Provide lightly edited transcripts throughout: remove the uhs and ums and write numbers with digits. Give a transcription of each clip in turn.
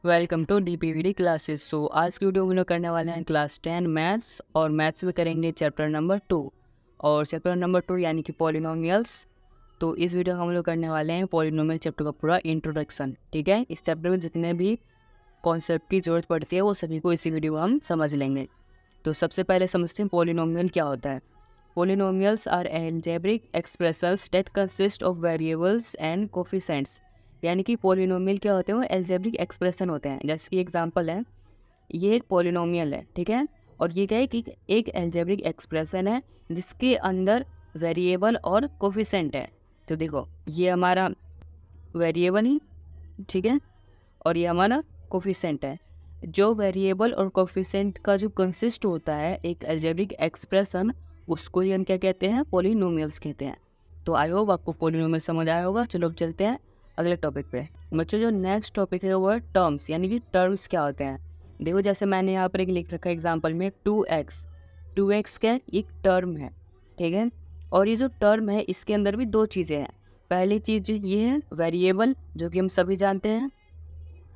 Welcome to डीपीवीडी classes. आज की video में लोग करने वाले हैं क्लास 10 मैथ्स, और मैथ्स में करेंगे चैप्टर नंबर 2। और चैप्टर नंबर 2 यानी कि पॉलिनोमियल्स। तो इस वीडियो में हम लोग करने वाले हैं पॉलिनोमियल चैप्टर का पूरा इंट्रोडक्शन। ठीक है, इस चैप्टर में जितने भी कॉन्सेप्ट की ज़रूरत पड़ती है वो सभी को इसी वीडियो में हम समझ लेंगे। तो सबसे पहले समझते हैं पॉलिनोमियल क्या होता है। Polynomials are algebraic expressions that consist of variables and coefficients. यानी कि पॉलिनोमियल क्या होते हैं, वो एल्जेब्रिक एक्सप्रेशन होते हैं। जैसे कि एग्जांपल है, ये एक पॉलिनोमियल है, ठीक है, और ये क्या है कि एक एल्जेब्रिक एक्सप्रेशन है जिसके अंदर वेरिएबल और कोफिशिएंट है। तो देखो, ये हमारा वेरिएबल ही, ठीक है, और ये हमारा कोफिशिएंट है। जो वेरिएबल और कोफिशिएंट का जो कंसिस्ट होता है एक अलजेब्रिक एक्सप्रेशन, उसको ही हम क्या कहते हैं, पॉलिनोमियल्स कहते हैं। तो आई होप आपको पॉलिनोमियल समझ आया होगा। चलो अब चलते हैं अगले टॉपिक पे। बच्चों, जो नेक्स्ट टॉपिक है वो है टर्म्स, यानी कि टर्म्स क्या होते हैं। देखो, जैसे मैंने यहाँ पर एक लिख रखा है एग्जाम्पल में 2x। 2x क्या है, एक टर्म है, ठीक है। और ये जो टर्म है इसके अंदर भी दो चीज़ें हैं। पहली चीज़ ये है वेरिएबल, जो कि हम सभी जानते हैं।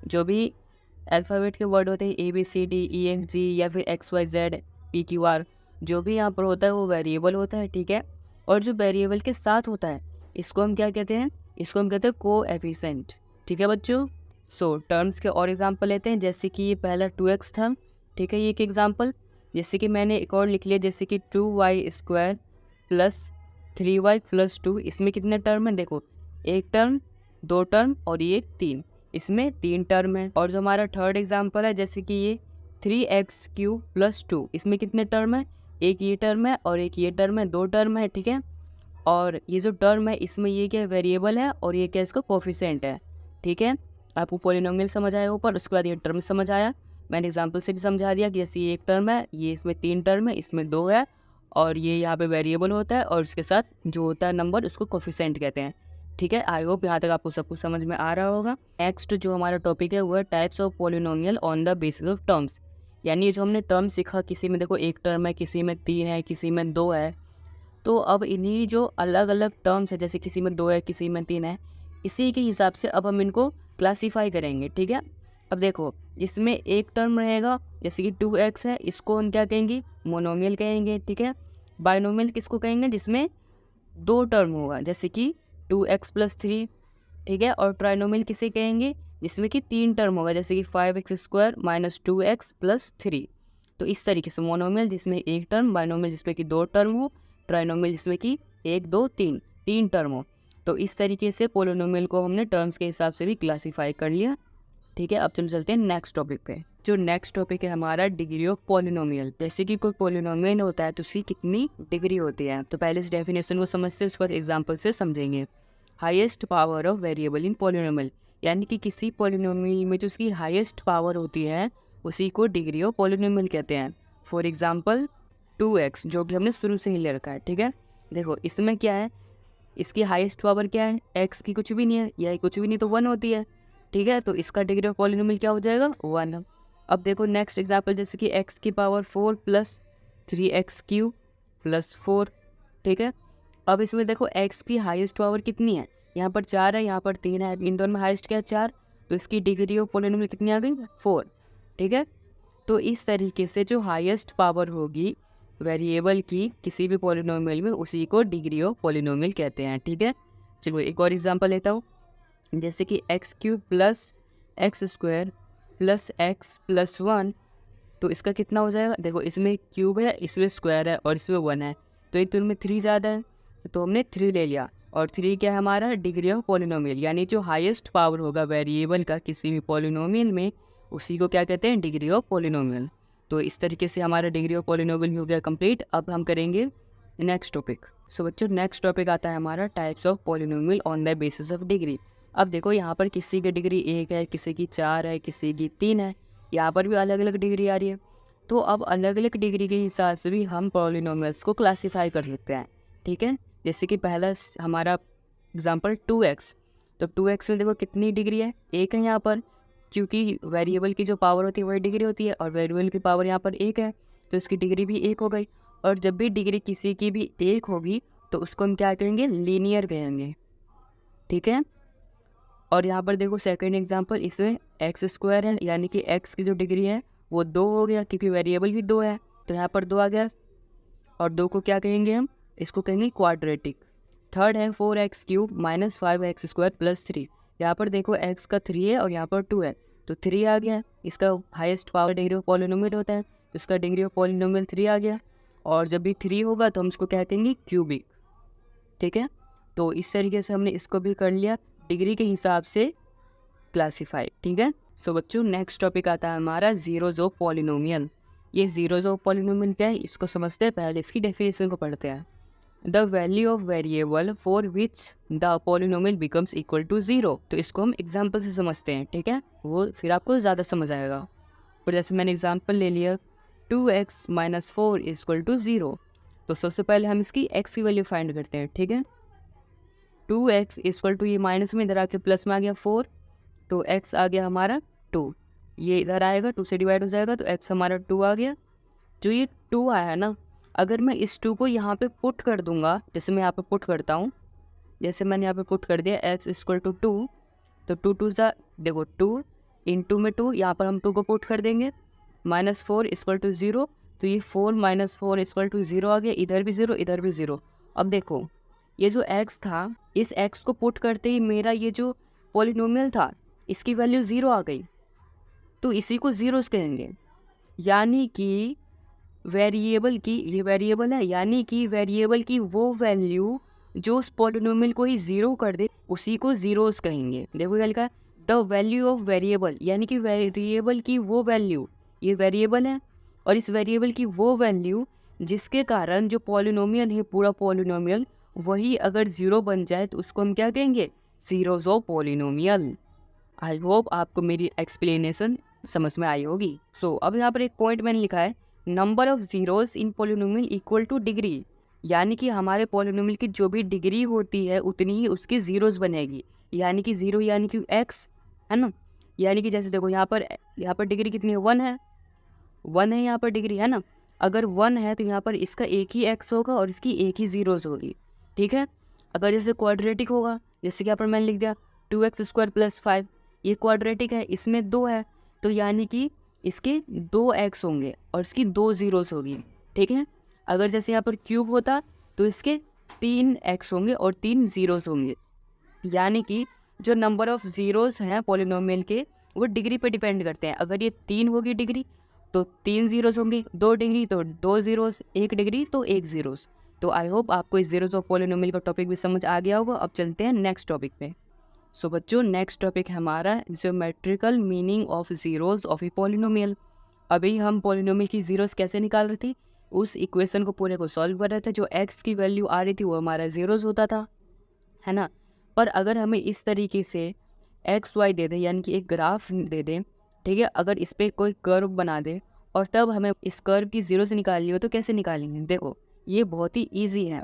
जो भी अल्फ़ाबेट के वर्ड होते हैं ABCDEFG या फिर XYZ PQR, जो भी यहाँ पर होता है वो वेरिएबल होता है, ठीक है। और जो वेरिएबल के साथ होता है इसको हम क्या कहते हैं, इसको हम कहते हैं कोएफिशिएंट, ठीक है बच्चों। टर्म्स के और एग्जांपल लेते हैं। जैसे कि ये पहला 2x था, ठीक है, ये एक एग्जांपल। जैसे कि मैंने एक और लिख लिया, जैसे कि 2y² प्लस 3y प्लस 2। इसमें कितने टर्म हैं, देखो, एक टर्म, दो टर्म और ये 3, इसमें 3 टर्म है। और जो हमारा थर्ड एग्जांपल है, जैसे कि ये 3x³ प्लस 2, इसमें कितने टर्म है, एक ये टर्म है और एक ये टर्म है, 2 टर्म है, ठीक है। और ये जो टर्म है इसमें ये क्या वेरिएबल है और ये क्या इसका कोफिशिएंट है, ठीक है। आपको पॉलिनोमियल समझ आया ऊपर, उसके बाद ये टर्म समझ आया। मैंने एग्जांपल से भी समझा दिया कि जैसे ये एक टर्म है, ये इसमें 3 टर्म है, इसमें 2 है, और ये यहाँ पे वेरिएबल होता है और उसके साथ जो होता है नंबर उसको कोफिशिएंट कहते हैं, ठीक है। आई होप यहाँ तक आपको सब कुछ समझ में आ रहा होगा। नेक्स्ट जो हमारा टॉपिक है वो है types of polynomial on the basis of terms. यानी जो हमने टर्म सीखा, किसी में देखो एक टर्म है, किसी में 3 है, किसी में 2 है। तो अब इन्हीं जो अलग अलग टर्म्स है, जैसे किसी में 2 है, किसी में 3 है, इसी के हिसाब से अब हम इनको क्लासीफाई करेंगे, ठीक है। अब देखो, जिसमें एक टर्म रहेगा, जैसे कि 2x है, इसको हम क्या कहेंगे, मोनोमियल कहेंगे, ठीक है। बाइनोमियल किसको कहेंगे, जिसमें 2 टर्म होगा, जैसे कि 2x+3, ठीक है। और ट्राइनोमियल किसे कहेंगे, जिसमें कि 3 टर्म होगा, जैसे कि 5x² माइनस 2x+3। तो इस तरीके से मोनोमियल जिसमें एक टर्म, बाइनोमियल जिसमें कि 2 टर्म हो, ट्राइनोमियल जिसमें कि 1 2 3 3 टर्म हो। तो इस तरीके से पोलिनोमियल को हमने टर्म्स के हिसाब से भी क्लासीफाई कर लिया, ठीक है। अब चलते हैं नेक्स्ट टॉपिक पे। जो नेक्स्ट टॉपिक है हमारा डिग्री ऑफ पॉलिनोमियल। जैसे कि कोई पॉलिनोमियल होता है तो उसकी कितनी डिग्री होती है। तो पहले इस डेफिनेशन को समझते हैं, उसके बाद एग्जांपल से समझेंगे। Highest power of variable in polynomial, यानी कि किसी पॉलिनोमियल में जो उसकी हाईएस्ट पावर होती है उसी को डिग्री ऑफ पॉलिनोमियल कहते हैं। फॉर एग्जांपल 2x, जो कि हमने शुरू से ही ले रखा है, ठीक है। देखो, इसमें क्या है, इसकी हाईएस्ट पावर क्या है, x की कुछ भी नहीं है, या कुछ भी नहीं तो 1 होती है, ठीक है। तो इसका डिग्री ऑफ पॉलिनोमियल क्या हो जाएगा, 1। अब देखो नेक्स्ट एग्जांपल, जैसे कि x की पावर 4 प्लस 3x³ प्लस 4, ठीक है। अब इसमें देखो x की हाईएस्ट पावर कितनी है, यहाँ पर 4 है, यहाँ पर 3 है, इन दोनों में हाईएस्ट क्या है, 4। तो इसकी डिग्री ऑफ पॉलिनोमियल कितनी आ गई, 4, ठीक है। तो इस तरीके से जो हाईएस्ट पावर होगी वेरिएबल की किसी भी पॉलिनोमियल में, उसी को डिग्री ऑफ पॉलिनोमियल कहते हैं, ठीक है। चलो एक और एग्जांपल लेता हूँ, जैसे कि x³ plus x² plus x plus 1। तो इसका कितना हो जाएगा, देखो इसमें क्यूब है, इसमें स्क्वायर है और इसमें 1 है, तो एक में 3 ज़्यादा है, तो हमने 3 ले लिया। और 3 क्या है हमारा, डिग्री ऑफ पॉलिनोमियल, यानी जो हाईएस्ट पावर होगा वेरिएबल का किसी भी पॉलिनोमियल में, उसी को क्या कहते हैं, डिग्री ऑफ पॉलिनोमियल। तो इस तरीके से हमारा डिग्री ऑफ पॉलिनोमियल हो गया कंप्लीट। अब हम करेंगे नेक्स्ट टॉपिक। सो बच्चों, नेक्स्ट टॉपिक आता है हमारा types of polynomial on the basis of degree. अब देखो, यहाँ पर किसी की डिग्री 1 है, किसी की 4 है, किसी की 3 है, यहाँ पर भी अलग अलग डिग्री आ रही है। तो अब अलग अलग डिग्री के हिसाब से भी हम पॉलिनोमियल्स को क्लासीफाई कर सकते हैं, ठीक है। जैसे कि पहला हमारा एग्जांपल 2x। तो 2x में देखो कितनी डिग्री है, 1 है यहाँ पर, क्योंकि वेरिएबल की जो पावर होती है वही डिग्री होती है, और वेरिएबल की पावर यहाँ पर 1 है, तो इसकी डिग्री भी 1 हो गई। और जब भी डिग्री किसी की भी 1 होगी तो उसको हम क्या कहेंगे, लीनियर कहेंगे, ठीक है। और यहाँ पर देखो सेकंड एग्जांपल, इसमें एक्स स्क्वायर है यानी कि एक्स की जो डिग्री है वो 2 हो गया क्योंकि वेरिएबल भी 2 है, तो यहाँ पर 2 आ गया। और 2 को क्या कहेंगे हम, इसको कहेंगे क्वाड्रेटिक। थर्ड है 4x³ - 5x² + 3। यहाँ पर देखो x का 3 है और यहाँ पर 2 है, तो 3 आ गया। इसका highest power degree of polynomial होता है, तो इसका डिग्री ऑफ पॉलिनोमियल 3 आ गया। और जब भी 3 होगा तो हम इसको क्या कहेंगे, क्यूबिक। ठीक है, तो इस तरीके से हमने इसको भी कर लिया डिग्री के हिसाब से क्लासीफाई। ठीक है, सो बच्चों नेक्स्ट टॉपिक आता है हमारा जीरोज ऑफ पॉलिनोमियल। ये जीरोज ऑफ पॉलिनोमियल क्या है इसको समझते हैं, पहले इसकी डेफिनेशन को पढ़ते हैं। The value of variable for which the polynomial becomes equal to 0। तो इसको हम एग्जाम्पल से समझते हैं, ठीक है, वो फिर आपको ज़्यादा समझ आएगा। और जैसे मैंने एग्जाम्पल ले लिया 2x - 4 = 0, तो सबसे पहले हम इसकी x की वैल्यू फाइंड करते हैं। ठीक है, 2x = ये माइनस में इधर आके प्लस में आ गया 4, तो x आ गया हमारा 2, ये इधर आएगा 2 से डिवाइड हो जाएगा, तो x हमारा 2 आ गया। जो ये 2 आया है ना, अगर मैं इस 2 को यहाँ पे पुट कर दूंगा, जैसे मैं यहाँ पे पुट करता हूँ, जैसे मैंने यहाँ पे पुट कर दिया x = 2, तो 2 2 जा देखो 2 इंटू में 2, यहाँ पर हम 2 को पुट कर देंगे, -4 = 0, तो ये 4 - 4 = 0 आ गया, इधर भी 0 इधर भी 0। अब देखो ये जो x था, इस x को पुट करते ही मेरा ये जो पॉलिनोमियल था इसकी वैल्यू 0 आ गई, तो इसी को जीरोस कहेंगे। यानी कि वेरिएबल की, ये वेरिएबल है, यानी कि वेरिएबल की वो वैल्यू जो उस पॉलिनोमियल को ही 0 कर दे उसी को जीरोस कहेंगे। देखो क्या लिखा है, द वैल्यू ऑफ वेरिएबल, यानी कि वेरिएबल की वो वैल्यू, ये वेरिएबल है और इस वेरिएबल की वो वैल्यू जिसके कारण जो पॉलिनोमियल है पूरा पॉलिनोमियल वही अगर 0 बन जाए तो उसको हम क्या कहेंगे, zeros of polynomial. I hope आपको मेरी एक्सप्लेनेशन समझ में आई होगी। सो अब यहाँ पर एक पॉइंट मैंने लिखा है, number of zeros in polynomial equal two degree, यानी कि हमारे पॉलिनोमियल की जो भी डिग्री होती है उतनी ही उसकी जीरोस बनेगी। यानी कि 0 यानी कि x है ना, यानी कि जैसे देखो यहाँ पर डिग्री कितनी है, 1 है, 1 है यहाँ पर डिग्री है ना। अगर 1 है तो यहाँ पर इसका एक ही x होगा और इसकी एक ही जीरोस होगी। ठीक है, अगर जैसे क्वाड्रेटिक होगा, जैसे कि यहाँ पर मैंने लिख दिया 2x² + 5, ये क्वाड्रेटिक है, इसमें 2 है, तो यानी कि इसके 2x होंगे और इसकी 2 जीरोस होगी। ठीक है, अगर जैसे यहाँ पर क्यूब होता तो इसके 3x होंगे और 3 जीरोस होंगे। यानी कि जो नंबर ऑफ जीरोस हैं पॉलिनोमियल के वो डिग्री पे डिपेंड करते हैं। अगर ये 3 होगी डिग्री तो 3 जीरोस होंगे, 2 डिग्री तो 2 जीरोस, 1 डिग्री तो 1 जीरोस। तो आई होप आपको इस जीरोस ऑफ पॉलिनोमियल का टॉपिक भी समझ आ गया होगा। अब चलते हैं नेक्स्ट टॉपिक पे। सो बच्चों नेक्स्ट टॉपिक है हमारा geometrical meaning of zeros of a polynomial. अभी हम पॉलिनोमियल की जीरोस कैसे निकाल रहे थे, उस इक्वेशन को पूरे को सॉल्व कर रहे थे। जो x की वैल्यू आ रही थी वो हमारा जीरोस होता था, है ना। पर अगर हमें इस तरीके से एक्स वाई दे दे, यानी कि एक ग्राफ दे दे, ठीक है, अगर इस पर कोई कर्व बना दे और तब हमें इस कर्व की जीरो से निकालनी हो तो कैसे निकालेंगे। देखो ये बहुत ही ईजी है।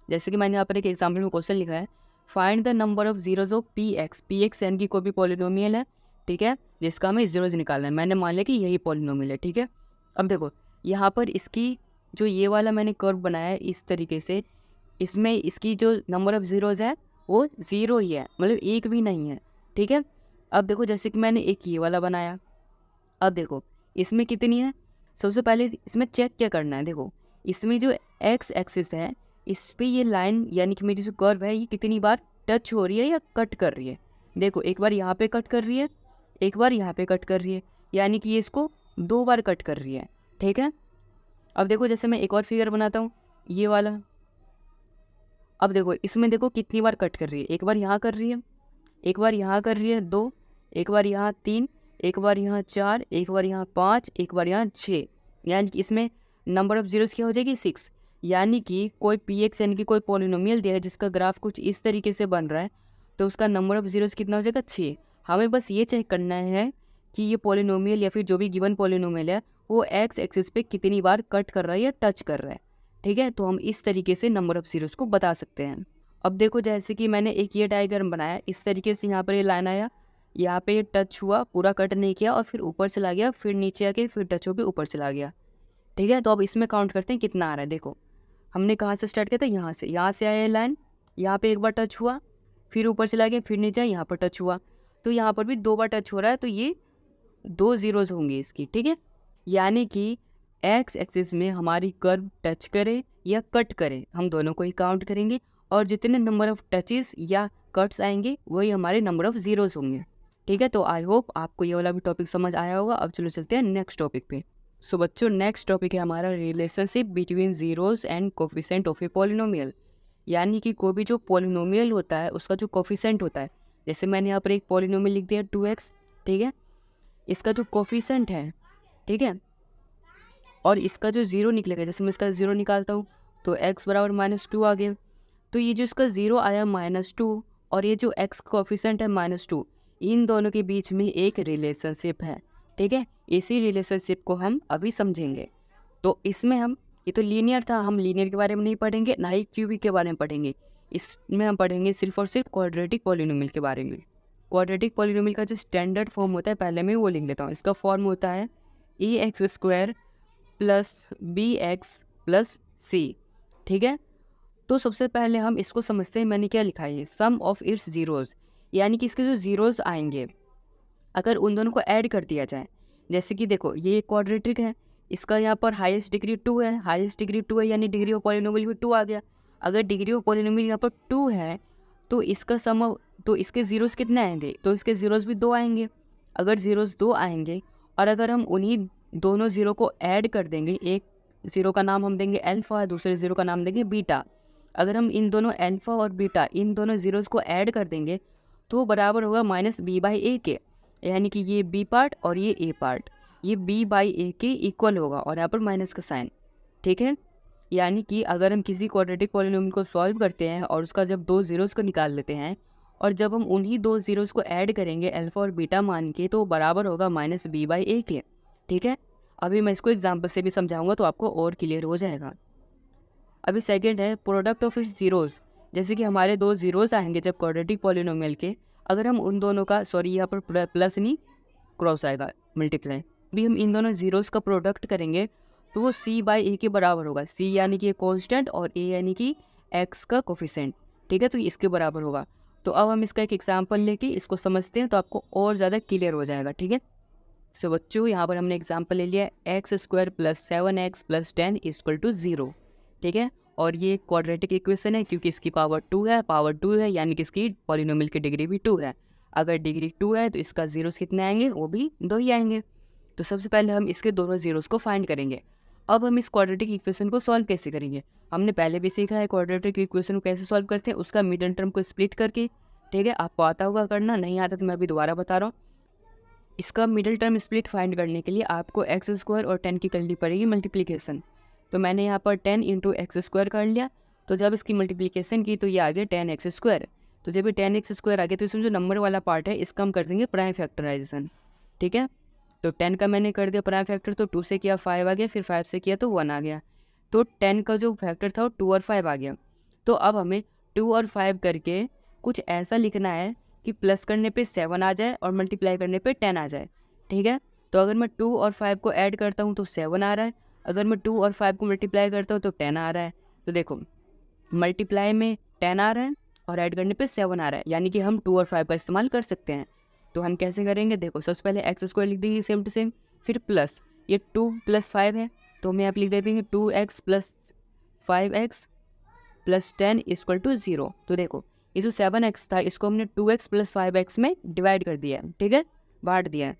जैसे कि मैंने यहाँ पर एक एग्जाम्पल में क्वेश्चन लिखा है, find the number of zeros of px यानी कि कोई भी पॉलिनोमियल है, ठीक है, जिसका हमें जीरोज निकालना है। मैंने मान लिया कि यही पॉलिनोमियल है, ठीक है। अब देखो यहाँ पर इसकी जो ये वाला मैंने कर्व बनाया है इस तरीके से, इसमें इसकी जो नंबर ऑफ जीरोज है वो 0 ही है, मतलब एक भी नहीं है, ठीक है। अब देखो जैसे कि मैंने एक ये वाला बनाया, अब देखो इसमें कितनी है, सबसे पहले इसमें चेक क्या करना है। देखो इसमें जो x एक्सिस है इस पे ये लाइन यानी कि मेरी जो कर्व है ये कितनी बार टच हो रही है या कट कर रही है। देखो एक बार यहाँ पे कट कर रही है, एक बार यहाँ पे कट कर रही है, यानी कि ये इसको 2 बार कट कर रही है, ठीक है। अब देखो जैसे मैं एक और फिगर बनाता हूँ ये वाला, अब देखो इसमें देखो कितनी बार कट कर रही है, एक बार यहाँ कर रही है, एक बार यहाँ कर रही है 2, एक बार यहाँ 3, एक बार यहाँ 4, एक बार यहाँ 5, एक बार यहाँ 6, यानी कि इसमें नंबर ऑफ जीरोस क्या हो जाएगी 6। यानी कि कोई px यानी कि कोई पॉलिनोमियल दिया है जिसका ग्राफ कुछ इस तरीके से बन रहा है, तो उसका नंबर ऑफ जीरोस कितना हो जाएगा 6। हमें बस ये चेक करना है कि ये पॉलिनोमियल या फिर जो भी गिवन पॉलिनोमियल है वो x एक्सिस पे कितनी बार कट कर रहा है या टच कर रहा है, ठीक है। तो हम इस तरीके से नंबर ऑफ जीरोस को बता सकते हैं। अब देखो जैसे कि मैंने एक ये डायग्राम बनाया, इस तरीके से यहाँ पर ये लाइन आया, यहाँ पे टच हुआ, पूरा कट नहीं किया और फिर ऊपर चला गया, फिर नीचे आके फिर टच होकर ऊपर चला गया, ठीक है। तो अब इसमें काउंट करते हैं कितना आ रहा है। देखो हमने कहाँ से स्टार्ट किया था, यहाँ से आया ये लाइन, यहाँ पे एक बार टच हुआ, फिर ऊपर चला गया, फिर नीचे यहाँ पर टच हुआ, तो यहाँ पर भी 2 बार टच हो रहा है, तो ये 2 ज़ीरोज़ होंगे इसकी, ठीक है। यानी कि एक्स एक्सिस में हमारी कर्व टच करे या कट करे, हम दोनों को ही काउंट करेंगे, और जितने नंबर ऑफ टचेस या कट्स आएंगे वही हमारे नंबर ऑफ ज़ीरोज़ होंगे, ठीक है। तो आई होप आपको ये वाला भी टॉपिक समझ आया होगा। अब चलो चलते हैं नेक्स्ट टॉपिक पे। सो बच्चों, नेक्स्ट टॉपिक है हमारा relationship between zeros and coefficient of a polynomial. यानी कि कोई भी जो पॉलिनोमियल होता है उसका जो कोफिशिएंट होता है, जैसे मैंने यहाँ पर एक पॉलिनोमियल लिख दिया 2x, ठीक है। इसका जो कोफिशिएंट है, ठीक है, और इसका जो ज़ीरो निकलेगा, जैसे मैं इसका ज़ीरो निकालता हूँ तो x बराबर -2 आ गया। तो ये जो इसका ज़ीरो आया -2 और ये जो x कोफिशिएंट है -2, इन दोनों के बीच में एक रिलेशनशिप है, ठीक है। इसी रिलेशनशिप को हम अभी समझेंगे। तो इसमें हम, ये तो लीनियर था, हम लीनियर के बारे में नहीं पढ़ेंगे, ना ही क्यूबिक के बारे में पढ़ेंगे। इसमें हम पढ़ेंगे सिर्फ और सिर्फ क्वाड्रेटिक पॉलिनोमियल के बारे में। क्वाड्रेटिक पॉलिनोमियल का जो स्टैंडर्ड फॉर्म होता है, पहले मैं वो लिख लेता हूँ। इसका फॉर्म होता है ax² + bx + c, ठीक है। तो सबसे पहले हम इसको समझते हैं। मैंने क्या लिखा है, सम ऑफ इट्स ज़ीरोज़, यानी कि इसके जो ज़ीरोज़ आएंगे अगर उन दोनों को ऐड कर दिया जाए, जैसे कि देखो ये क्वाड्रेटिक है, इसका यहाँ पर हाईएस्ट डिग्री 2 है, हाईएस्ट डिग्री 2 है यानी डिग्री ऑफ पॉलिनोमियल भी 2 आ गया। अगर डिग्री ऑफ पॉलिनोमियल यहाँ पर 2 है तो इसका सम, तो इसके ज़ीरोज़ कितने आएंगे, तो इसके ज़ीरोज़ भी 2 आएंगे। अगर ज़ीरोज़ 2 आएंगे और अगर हम उन्हीं दोनों ज़ीरो को ऐड कर देंगे, एक ज़ीरो का नाम हम देंगे अल्फ़ा, दूसरे ज़ीरो का नाम देंगे बीटा। अगर हम इन दोनों अल्फ़ा और बीटा, इन दोनों ज़ीरोज़ को ऐड कर देंगे तो बराबर होगा -b/a के, यानी कि ये b पार्ट और ये a पार्ट, ये b/a के इक्वल होगा और यहाँ पर माइनस का साइन, ठीक है। यानी कि अगर हम किसी क्वाड्रेटिक पॉलिनोमियल को सॉल्व करते हैं और उसका जब 2 ज़ीरोज़ को निकाल लेते हैं और जब हम उन्हीं 2 ज़ीरोज़ को ऐड करेंगे अल्फ़ा और बीटा मान के, तो बराबर होगा -b/a के, ठीक है। अभी मैं इसको एग्जाम्पल से भी समझाऊंगा तो आपको और क्लियर हो जाएगा। अभी सेकंड है प्रोडक्ट ऑफ इट्स ज़ीरोज़। जैसे कि हमारे 2 ज़ीरोज़ आएंगे जब क्वाड्रेटिक पॉलिनोमियल के, अगर हम उन दोनों का, सॉरी यहाँ पर प्लस नहीं क्रॉस आएगा, मल्टीप्लाई, भी हम इन दोनों ज़ीरोज़ का प्रोडक्ट करेंगे तो वो c/a के बराबर होगा। c यानी कि कॉन्स्टेंट और a यानी कि x का कोफिशिएंट, ठीक है, तो इसके बराबर होगा। तो अब हम इसका एक एग्जाम्पल लेके इसको समझते हैं तो आपको और ज़्यादा क्लियर हो जाएगा, ठीक है। सो बच्चों, यहाँ पर हमने एग्जाम्पल ले लिया x² + 7x + 10 = 0, ठीक है। और ये क्वाड्रेटिक इक्वेशन है क्योंकि इसकी पावर 2 है, पावर 2 है यानी कि इसकी पॉलिनोमियल की डिग्री भी 2 है। अगर डिग्री 2 है तो इसका ज़ीरोज़ कितने आएंगे, वो भी 2 ही आएंगे। तो सबसे पहले हम इसके दोनों ज़ीरोज़ को फाइंड करेंगे। अब हम इस क्वाड्रेटिक इक्वेशन को सॉल्व कैसे करेंगे, हमने पहले भी सीखा है क्वाड्रेटिक इक्वेशन को कैसे सॉल्व करते हैं, उसका मिडल टर्म को स्प्लिट करके, ठीक है। आपको आता होगा करना, नहीं आता तो मैं अभी दोबारा बता रहा हूँ। इसका मिडिल टर्म स्प्लिट फाइंड करने के लिए आपको x² और 10 की करनी पड़ेगी मल्टीप्लिकेशन। तो मैंने यहाँ पर 10 × x² कर लिया, तो जब इसकी मल्टीप्लिकेशन की तो ये आ गया 10x²। तो जब ये 10x² आ गया तो इसमें जो नंबर वाला पार्ट है इसका हम कर देंगे प्राइम फैक्टराइजेशन, ठीक है। तो 10 का मैंने कर दिया प्राइम फैक्टर, तो 2 से किया 5 आ गया, फिर 5 से किया तो 1 आ गया। तो 10 का जो फैक्टर था वो 2 और 5 आ गया। तो अब हमें 2 और 5 करके कुछ ऐसा लिखना है कि प्लस करने पे 7 आ जाए और मल्टीप्लाई करने पे 10 आ जाए, ठीक है। तो अगर मैं 2 और 5 को ऐड करता हूँ तो 7 आ रहा है, अगर मैं 2 और 5 को मल्टीप्लाई करता हूँ तो 10 आ रहा है। तो देखो, मल्टीप्लाई में 10 आ रहा है और ऐड करने पे 7 आ रहा है, यानी कि हम 2 और 5 का इस्तेमाल कर सकते हैं। तो हम कैसे करेंगे, देखो सबसे पहले x² लिख देंगे सेम टू सेम, फिर प्लस ये 2 + 5 है तो हम यहाँ पर लिख देंगे 2x + 5x + 10 = 0। तो देखो ये जो 7x था इसको हमने 2x + 5x में डिवाइड कर दिया है, ठीक है, बांट दिया है।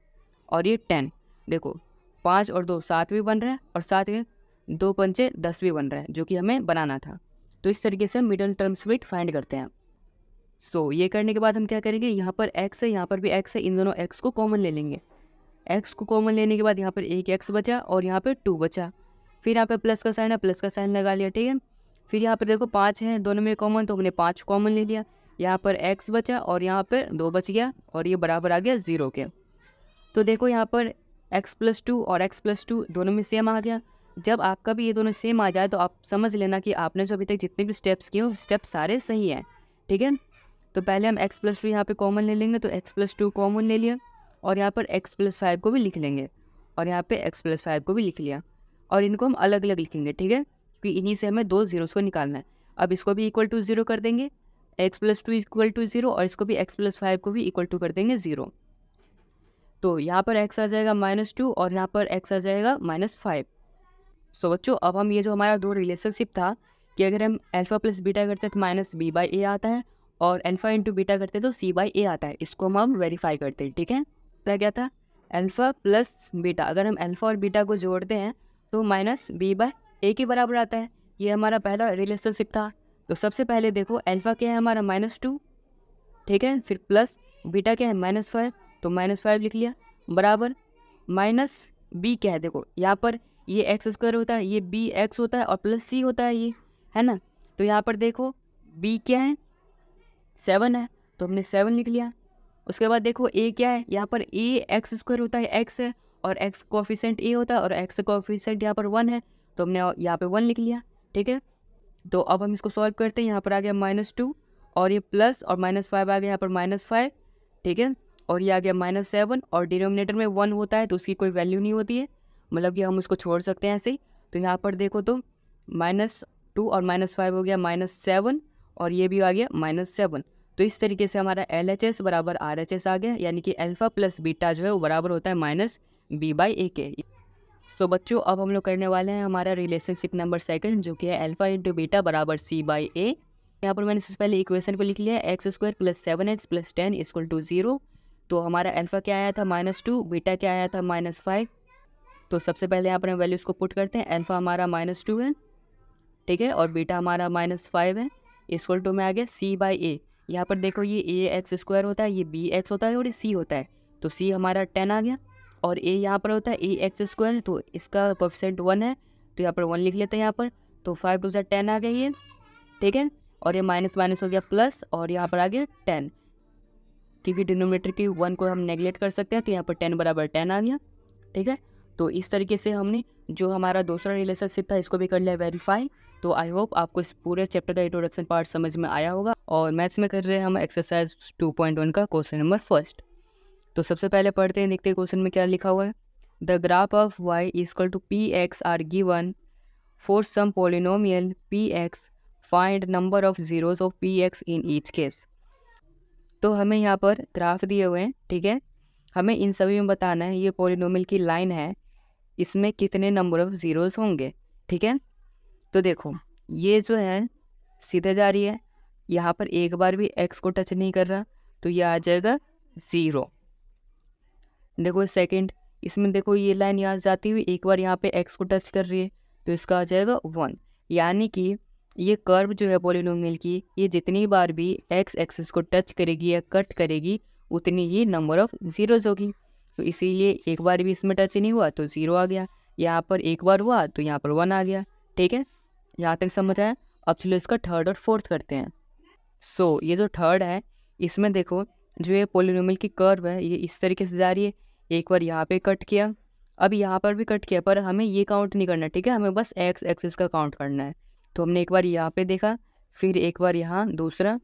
और ये 10, देखो 5 और 2 7 भी बन रहा है और साथ में 2 पंचे 10 भी बन रहा है, जो कि हमें बनाना था। तो इस तरीके से मिडल टर्म स्प्लिट फाइंड करते हैं। सो ये करने के बाद हम क्या करेंगे, यहाँ पर x है, यहाँ पर भी x है, इन दोनों x को कॉमन ले लेंगे। x को कॉमन लेने के बाद यहाँ पर एक x बचा और यहाँ पर 2 बचा, फिर यहाँ पर प्लस का साइन है, प्लस का साइन लगा लिया, ठीक है। फिर यहाँ पर देखो 5 है दोनों में कॉमन, तो हमने 5 कॉमन ले लिया, यहाँ पर x बचा और यहाँ पर 2 बच गया और ये बराबर आ गया 0 के। तो देखो यहाँ पर x + 2 और x + 2 दोनों में सेम आ गया। जब आपका भी ये दोनों सेम आ जाए तो आप समझ लेना कि आपने जो अभी तक जितने भी स्टेप्स किए वो स्टेप सारे सही हैं, ठीक है। तो पहले हम x + 2 यहाँ पे कॉमन ले लेंगे, तो x + 2 कॉमन ले लिया और यहाँ पर x + 5 को भी लिख लेंगे और यहाँ पे x + 5 को भी लिख लिया और इनको हम अलग अलग लिखेंगे, ठीक है, क्योंकि इन्हीं से हमें 2 ज़ीरोज़ को निकालना है। अब इसको भी = 0 कर देंगे, x+2 इक्वल टू 0 और इसको भी x+5 को भी इक्वल टू कर देंगे 0। तो यहाँ पर x आ जाएगा -2 और यहाँ पर x आ जाएगा -5। सो बच्चों अब हम ये जो हमारा दो रिलेशनशिप था कि अगर हम अल्फ़ा प्लस बीटा करते तो -b/a आता है और अल्फ़ा इंटू बीटा करते तो c/a आता है, इसको हम वेरीफाई करते हैं। ठीक है, क्या था अल्फ़ा प्लस बीटा, अगर हम अल्फ़ा और बीटा को जोड़ते हैं तो -b/a के बराबर आता है। ये हमारा पहला रिलेशनशिप था। तो सबसे पहले देखो अल्फ़ा क्या है हमारा -2, ठीक है, फिर प्लस बीटा क्या है -5, तो -5 लिख लिया, बराबर माइनस बी क्या है, देखो यहाँ पर ये x² होता है, ये bx होता है और प्लस c होता है, ये है ना। तो यहाँ पर देखो b क्या है 7 है, तो हमने 7 लिख लिया। उसके बाद देखो a क्या है, यहाँ पर a x² होता है, x है और x कोफिशिएंट a होता है और x कोफिशिएंट यहाँ पर 1 है, तो हमने यहाँ पे 1 लिख लिया। ठीक है, तो अब हम इसको सॉल्व करते हैं। यहाँ पर आ गया -2 और ये प्लस और -5 आ गया यहाँ पर -5, ठीक है, और ये आ गया -7 और डिनोमिनेटर में 1 होता है तो उसकी कोई वैल्यू नहीं होती है, मतलब कि हम उसको छोड़ सकते हैं ऐसे ही। तो यहाँ पर देखो तो -2 और -5 हो गया -7 और ये भी आ गया -7। तो इस तरीके से हमारा LHS बराबर RHS आ गया, यानी कि अल्फ़ा प्लस बीटा जो है वो बराबर होता है -b/a के। सो बच्चों अब हम लोग करने वाले हैं हमारा रिलेशनशिप नंबर सेकंड, जो कि है अल्फ़ा इंटू बीटा बराबर c/a। यहाँ पर मैंने सबसे पहले इक्वेशन को लिख लिया है x² + 7x + 10 = 0। तो हमारा अल्फ़ा क्या आया था -2, बीटा क्या आया था -5। तो सबसे पहले यहाँ पर हम वैल्यूज़ को पुट करते हैं। अल्फ़ा हमारा -2 है, ठीक है, और बीटा हमारा -5 है, इक्वल टू में आ गया c/a। यहाँ पर देखो ये ax² होता है, ये bx होता है और ये c होता है, तो c हमारा 10 आ गया और a यहाँ पर होता है ax², तो इसका कोएफिशिएंट 1 है, तो यहाँ पर 1 लिख लेते हैं यहाँ पर। तो 5 2 10 आ गया ये, ठीक है, और ये माइनस माइनस हो गया प्लस और यहाँ पर आ गया 10, क्योंकि डिनोमिनेटर की 1 को हम नेगलेक्ट कर सकते हैं, तो यहाँ पर 10 बराबर 10 आ गया। ठीक है, तो इस तरीके से हमने जो हमारा दूसरा रिलेशनशिप था इसको भी कर लिया वेरीफाई। तो आई होप आपको इस पूरे चैप्टर का इंट्रोडक्शन पार्ट समझ में आया होगा। और मैथ्स में कर रहे हैं हम एक्सरसाइज 2.1 का क्वेश्चन नंबर फर्स्ट। तो सबसे पहले पढ़ते हैं, देखते हैं क्वेश्चन में क्या लिखा हुआ है। The graph of y equal to px are given for some polynomial px, find number of zeros of px in each case. तो हमें यहाँ पर ग्राफ दिए हुए हैं, ठीक है, हमें इन सभी में बताना है ये पॉलिनोमियल की लाइन है, इसमें कितने नंबर ऑफ ज़ीरोज़ होंगे। ठीक है, तो देखो ये जो है सीधे जा रही है, यहाँ पर एक बार भी x को टच नहीं कर रहा, तो ये आ जाएगा 0। देखो सेकंड, इसमें देखो ये लाइन यहाँ जाती हुई एक बार यहाँ पे x को टच कर रही है, तो इसका आ जाएगा 1। यानी कि ये कर्व जो है पॉलिनोमियल की, ये जितनी बार भी x एक्सिस को टच करेगी या कट करेगी उतनी ही नंबर ऑफ ज़ीरोज़ होगी। तो इसीलिए एक बार भी इसमें टच नहीं हुआ तो 0 आ गया, यहाँ पर एक बार हुआ तो यहाँ पर 1 आ गया। ठीक है, यहाँ तक समझ आया। अब चलो इसका थर्ड और फोर्थ करते हैं। सो ये जो थर्ड है इसमें देखो जो ये पॉलिनोमियल की कर्व है ये इस तरीके से जा रही है, एक बार यहाँ पे कट किया, अब यहाँ पर भी कट किया, पर हमें ये काउंट नहीं करना, ठीक है, हमें बस x एक्सिस का काउंट करना है। तो हमने एक बार यहाँ पे देखा, फिर एक बार यहाँ दूसरा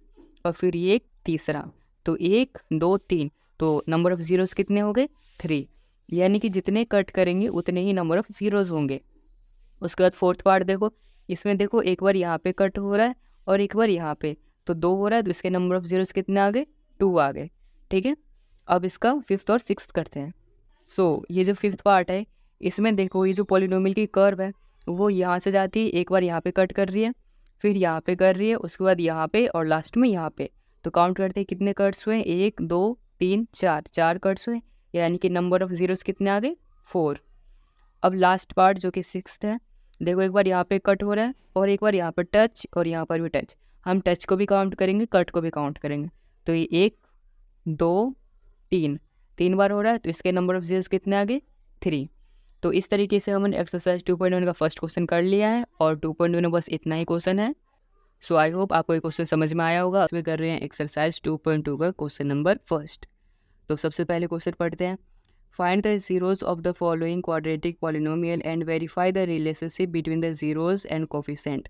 और फिर ये एक तीसरा, तो 1 2 3, तो नंबर ऑफ़ ज़ीरोज़ कितने हो गए 3, यानी कि जितने कट करेंगे उतने ही नंबर ऑफ़ ज़ीरोज़ होंगे। उसके बाद फोर्थ पार्ट देखो, इसमें देखो एक बार यहाँ पे कट हो रहा है और एक बार यहाँ पे, तो 2 हो रहा है, तो इसके नंबर ऑफ़ ज़ीरोज़ कितने आ गए 2 आ गए। ठीक है, अब इसका फिफ्थ और सिक्स्थ करते हैं। सो ये जो फिफ्थ पार्ट है इसमें देखो ये जो पॉलिनोमियल की कर्व है वो यहाँ से जाती है, एक बार यहाँ पे कट कर रही है, फिर यहाँ पे कर रही है, उसके बाद यहाँ पे और लास्ट में यहाँ पे। तो काउंट करते हैं कितने कट्स हुए, 1 2 3 4 कट्स हुए, यानी कि नंबर ऑफ़ ज़ीरोज़ कितने आ गए 4। अब लास्ट पार्ट जो कि सिक्स्थ है, देखो एक बार यहाँ पे कट हो रहा है और एक बार यहाँ पर टच और यहाँ पर भी टच, हम टच को भी काउंट करेंगे कट को भी काउंट करेंगे। तो ये 1 2 3 बार हो रहा है, तो इसके नंबर ऑफ़ ज़ीरोज़ कितने आ गए 3। तो इस तरीके से हमने एक्सरसाइज 2.1 का फर्स्ट क्वेश्चन कर लिया है और 2.2 में बस इतना ही क्वेश्चन है। सो आई होप आपको ये क्वेश्चन समझ में आया होगा। इसमें कर रहे हैं एक्सरसाइज 2.2 का क्वेश्चन नंबर फर्स्ट। तो सबसे पहले क्वेश्चन पढ़ते हैं। Find the zeros of the following quadratic polynomial and verify the relationship between the zeros and coefficient.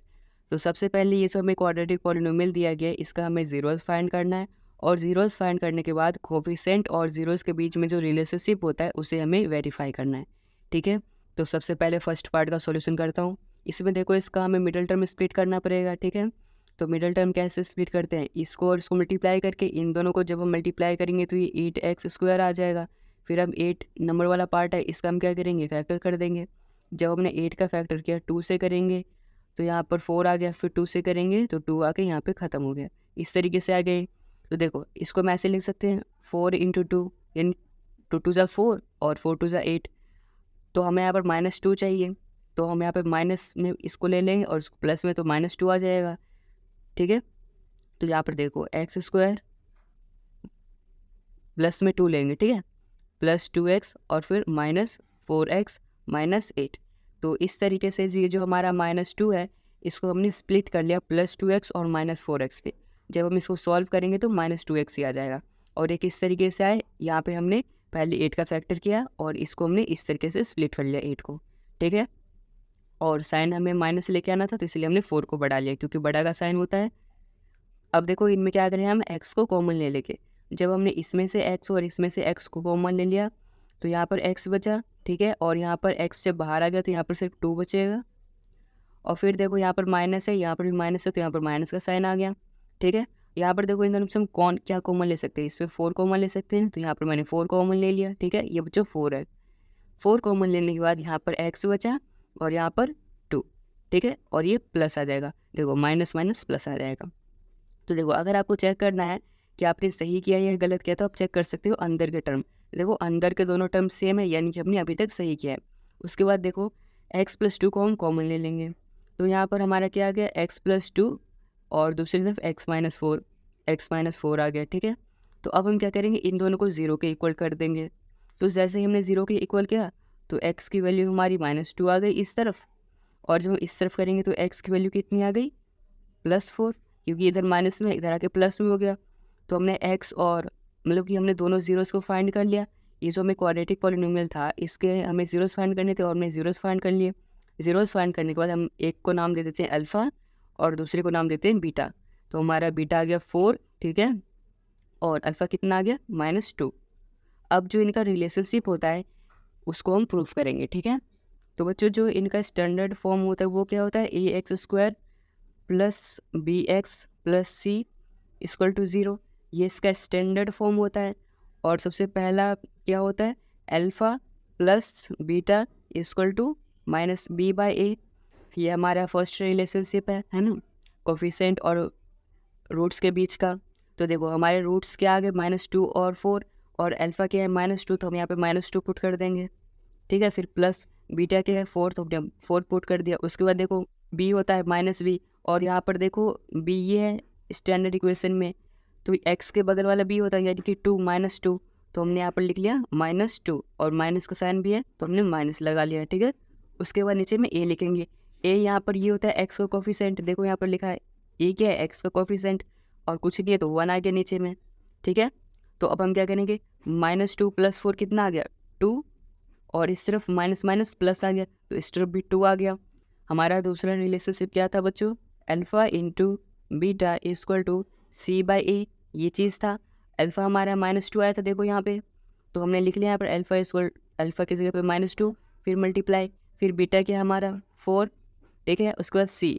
तो सबसे पहले ये जो हमें क्वाड्रेटिक पॉलिनोमियल दिया गया है इसका हमें ज़ीरोज़ फाइंड करना है, और ज़ीरोज़ फाइंड करने के बाद कोफिशिएंट और ज़ीरोज़ के बीच में जो रिलेशनशिप होता है उसे हमें वेरीफाई करना है। ठीक है, तो सबसे पहले फर्स्ट पार्ट का सॉल्यूशन करता हूँ। इसमें देखो इसका हमें मिडिल टर्म स्प्लिट करना पड़ेगा। ठीक है, तो मिडल टर्म कैसे स्प्लिट करते हैं, इसको और इसको मल्टीप्लाई करके इन दोनों को जब हम मल्टीप्लाई करेंगे तो ये 8x² आ जाएगा। फिर हम 8 नंबर वाला पार्ट है इसका हम क्या करेंगे, फैक्टर कर देंगे। जब हमने 8 का फैक्टर किया 2 से करेंगे तो यहाँ पर 4 आ गया, फिर 2 से करेंगे तो 2 आके यहाँ पे ख़त्म हो गया। इस तरीके से आ गए। तो देखो इसको हम ऐसे लिख सकते हैं 4 × 2 यानी 2 2 ज़ा 4 और 4 2 ज़ा 8। तो हमें यहाँ पर -2 चाहिए, तो हम यहाँ पे माइनस में इसको ले लेंगे और प्लस में तो -2 आ जाएगा। ठीक है, तो यहाँ पर देखो x² प्लस में 2 लेंगे, ठीक है, प्लस 2x और फिर -4x -8। तो इस तरीके से ये जो हमारा -2 है इसको हमने स्प्लिट कर लिया +2x और -4x पे। जब हम इसको सॉल्व करेंगे तो -2x ही आ जाएगा। और एक इस तरीके से आए, यहाँ पे हमने पहले 8 का फैक्टर किया और इसको हमने इस तरीके से स्प्लिट कर लिया 8 को, ठीक है। और साइन हमें माइनस लेके आना था तो इसलिए हमने 4 को बढ़ा लिया क्योंकि बड़ा का साइन होता है। अब देखो इनमें क्या करें, हम x को कॉमन ले लेके, जब हमने इसमें से x और इसमें से x को कॉमन ले लिया तो यहाँ पर x बचा, ठीक है, और यहाँ पर x से बाहर आ गया तो यहाँ पर सिर्फ 2 बचेगा। और फिर देखो यहाँ पर माइनस है, यहाँ पर भी माइनस है तो यहाँ पर माइनस का साइन आ गया, ठीक है। यहाँ पर देखो इन दोनों से हम क्या कॉमन ले सकते हैं, इसमें 4 कॉमन ले सकते हैं, तो यहाँ पर मैंने 4 कॉमन ले लिया, ठीक है, ये बच्चा 4 है। 4 कॉमन लेने के बाद यहाँ पर x बचा और यहाँ पर 2, ठीक है, और ये प्लस आ जाएगा, देखो माइनस माइनस प्लस आ जाएगा। तो देखो अगर आपको चेक करना है कि आपने सही किया या गलत किया तो आप चेक कर सकते हो अंदर के टर्म। देखो अंदर के दोनों टर्म सेम है यानी कि हमने अभी तक सही किया है। उसके बाद देखो x + 2 को हम कॉमन ले लेंगे तो यहाँ पर हमारा क्या आ गया, x + 2 और दूसरी तरफ x - 4 आ गया, ठीक है। तो अब हम क्या करेंगे, इन दोनों को 0 के इक्वल कर देंगे। तो जैसे ही हमने 0 के इक्वल किया तो x की वैल्यू हमारी -2 आ गई इस तरफ, और जब हम इस तरफ करेंगे तो x की वैल्यू कितनी आ गई, +4, क्योंकि इधर माइनस में इधर आके प्लस में हो गया। तो हमने x और मतलब कि हमने दोनों जीरोस को फाइंड कर लिया। ये जो हमें क्वाड्रेटिक पॉलिनोमियल था इसके हमें जीरोस फाइंड करने थे और हमने जीरोस फाइंड कर लिए। जीरोस फाइंड करने के बाद हम एक को नाम दे देते हैं अल्फ़ा और दूसरे को नाम देते हैं बीटा। तो हमारा बीटा आ गया 4, ठीक है, और अल्फ़ा कितना आ गया -2। अब जो इनका रिलेशनशिप होता है उसको हम प्रूफ करेंगे, ठीक है। तो बच्चों जो इनका स्टैंडर्ड फॉर्म होता है वो क्या होता है, ax² + bx + c = 0। ये इसका स्टैंडर्ड फॉर्म होता है। और सबसे पहला क्या होता है, अल्फ़ा + बीटा = -b/a। ये हमारा फर्स्ट रिलेशनशिप है ना, कोफिशिएंट और रूट्स के बीच का। तो देखो हमारे रूट्स क्या आ गए -2 और 4, और अल्फ़ा क्या है -2, तो हम यहाँ पे -2 पुट कर देंगे, ठीक है। फिर प्लस बीटा क्या है 4, तो हमने 4 पुट कर दिया। उसके बाद देखो b होता है -b, और यहाँ पर देखो b ये है स्टैंडर्ड इक्वेशन में, तो x के बगल वाला b होता है यानी कि 2 -2, तो हमने यहाँ पर लिख लिया -2, और माइनस का साइन भी है तो हमने माइनस लगा लिया, ठीक है। उसके बाद नीचे में a लिखेंगे। a यहाँ पर ये होता है x का कोफिशिएंट, देखो यहाँ पर लिखा है a क्या है, x का कोफिशिएंट, और कुछ नहीं है तो 1 आ गया नीचे में, ठीक है। तो अब हम क्या करेंगे, -2 + 4 कितना आ गया 2, और इस तरफ माइनस माइनस प्लस आ गया तो इस तरफ भी 2 आ गया। हमारा दूसरा रिलेशनशिप क्या था बच्चों, अल्फ़ा × बीटा = c/a, ये चीज़ था। अल्फ़ा हमारा -2 आया था देखो यहाँ पे, तो हमने लिख लिया यहाँ पर अल्फ़ा की जगह पे -2, फिर मल्टीप्लाई, फिर बीटा क्या हमारा 4, ठीक है। उसके बाद c,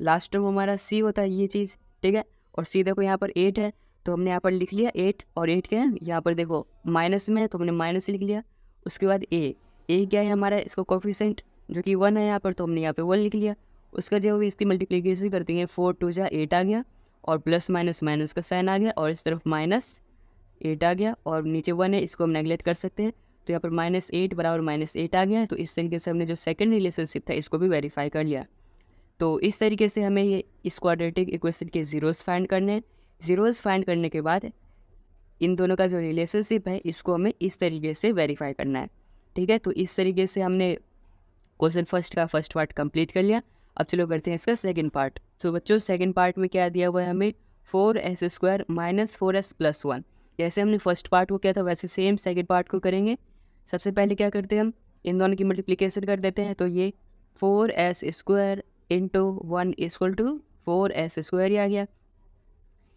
लास्ट टर्म हमारा c होता है ये चीज़, ठीक है। और c देखो यहाँ पर 8 है तो हमने यहाँ पर लिख लिया 8, और 8 क्या है यहाँ पर देखो माइनस में है तो हमने माइनस लिख लिया। उसके बाद a क्या है हमारा, इसका कोफिशिएंट जो कि 1 है यहाँ पर, तो हमने यहाँ पे 1 लिख लिया। उसका जब इसकी मल्टीप्लिकेशन करते हैं 4 2 = 8 आ गया, और प्लस माइनस माइनस का साइन आ गया, और इस तरफ -8 आ गया, और नीचे 1 है इसको हम नेगलेक्ट कर सकते हैं, तो यहाँ पर -8 बराबर -8 आ गया है। तो इस तरीके से हमने जो सेकंड रिलेशनशिप था इसको भी वेरीफाई कर लिया। तो इस तरीके से हमें ये इस क्वाड्रेटिक इक्वेशन के जीरोस फाइंड करने हैं। जीरोस फाइंड करने के बाद इन दोनों का जो रिलेशनशिप है इसको हमें इस तरीके से वेरीफाई करना है, ठीक है। तो इस तरीके से हमने क्वेश्चन फर्स्ट का फर्स्ट पार्ट कंप्लीट कर लिया। अब चलो करते हैं इसका सेकंड पार्ट। तो बच्चों सेकंड पार्ट में क्या दिया हुआ है हमें, 4s² - 4s + 1। जैसे हमने फर्स्ट पार्ट को किया था वैसे सेम सेकंड पार्ट को करेंगे। सबसे पहले क्या करते हैं, हम इन दोनों की मल्टीप्लिकेशन कर देते हैं, तो ये 4s² × 1 = 4s² ही आ गया।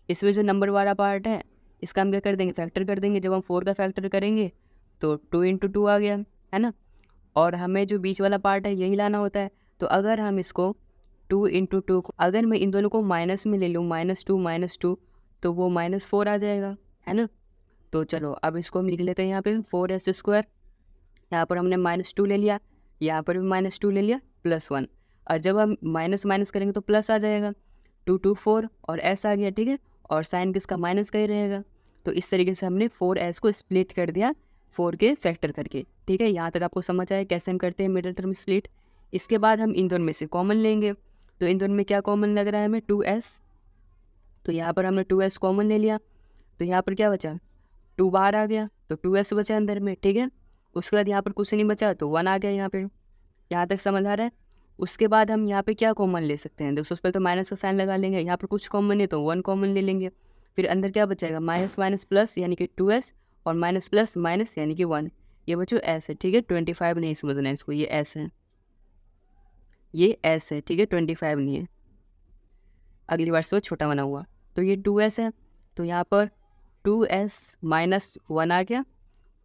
इसमें जो नंबर वाला पार्ट है इसका हम क्या कर देंगे, फैक्टर कर देंगे। जब हम 4 का फैक्टर करेंगे तो 2 × 2 आ गया, है ना। और हमें जो बीच वाला पार्ट है यही लाना होता है। तो अगर हम इसको 2 इंटू टू, अगर मैं इन दोनों को माइनस में ले लूँ, -2 तो वो -4 आ जाएगा, है ना। तो चलो अब इसको हम लिख लेते हैं यहाँ पे 4s²। यहाँ पर हमने -2 ले लिया, यहाँ पर भी -2 ले लिया, +1। और जब हम माइनस माइनस करेंगे तो प्लस आ जाएगा, 2 2 4 और s आ गया, ठीक है। और साइन किसका, माइनस का ही रहेगा। तो इस तरीके से हमने 4s को स्प्लिट कर दिया 4 के फैक्टर करके, ठीक है। यहाँ तक आपको समझ आया कैसे हम करते हैं मिडिल टर्म स्प्लिट। इसके बाद हम इन दोनों में से कॉमन लेंगे। तो इन दोनों में क्या कॉमन लग रहा है हमें, 2s। तो यहाँ पर हमने 2s कॉमन ले लिया, तो यहाँ पर क्या बचा, 2 बाहर आ गया, तो 2s बचा अंदर में, ठीक है। उसके बाद यहाँ पर कुछ नहीं बचा तो 1 आ गया यहाँ पे। यहाँ तक समझ आ रहा है। उसके बाद हम यहाँ पे क्या कॉमन ले सकते हैं, दोस्तों उस पर तो माइनस का साइन लगा लेंगे। यहाँ पर कुछ कॉमन है तो 1 कॉमन ले लेंगे। फिर अंदर क्या बचेगा, माइनस माइनस प्लस यानी कि 2s और माइनस प्लस माइनस यानी कि 1। ये बच्चों ऐसे, ठीक है। 25 नहीं समझना है इसको, ये ऐसे है, ये ऐसे है, ठीक है। 25 नहीं है, अगली बार से वो छोटा बना हुआ। तो ये 2s है, तो यहाँ पर 2s माइनस 1 आ गया,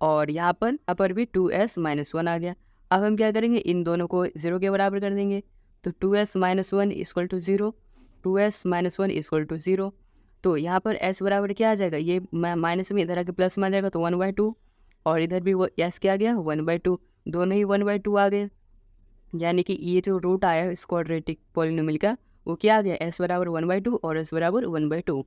और यहाँ पर भी 2s माइनस 1 आ गया। अब हम क्या करेंगे, इन दोनों को 0 के बराबर कर देंगे। तो 2s minus 1 equal to 0, 2s minus 1 equal to 0। तो यहाँ पर s बराबर क्या आ जाएगा, ये माइनस में इधर आके प्लस में आ जाएगा, तो 1/2। और इधर भी वो s क्या आ गया, 1/2। दोनों ही 1/2 आ गए, यानी कि ये जो रूट आया इस क्वाड्रेटिक पॉलिनोमियल का, वो क्या आ गया, s बराबर 1/2 और s बराबर 1/2।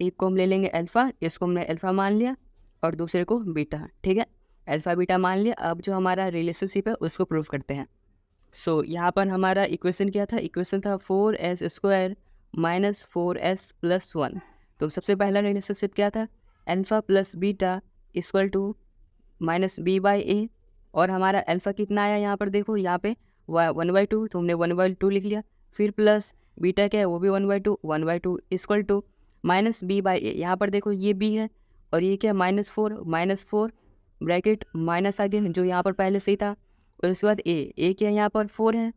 एक को हम ले लेंगे अल्फ़ा, इसको हमने अल्फ़ा मान लिया, और दूसरे को बीटा, ठीक है। अल्फ़ा बीटा मान लिया। अब जो हमारा रिलेशनशिप है उसको प्रूव करते हैं। सो यहाँ पर हमारा इक्वेशन क्या था, इक्वेशन था 4s² माइनस 4s प्लस 1। तो सबसे पहला रिलेशनशिप क्या था, alpha plus beta equal to -b/a। और हमारा अल्फ़ा कितना आया यहाँ पर देखो, यहाँ पे 1/2, तो हमने 1/2 लिख लिया। फिर प्लस बीटा क्या है, वो भी 1/2, 1/2 इक्वल टू -b/a। यहाँ पर देखो ये b है, और ये क्या, -4 ब्रैकेट माइनस आ गया जो यहाँ पर पहले से ही था। और उसके बाद a क्या यहाँ पर 4 है,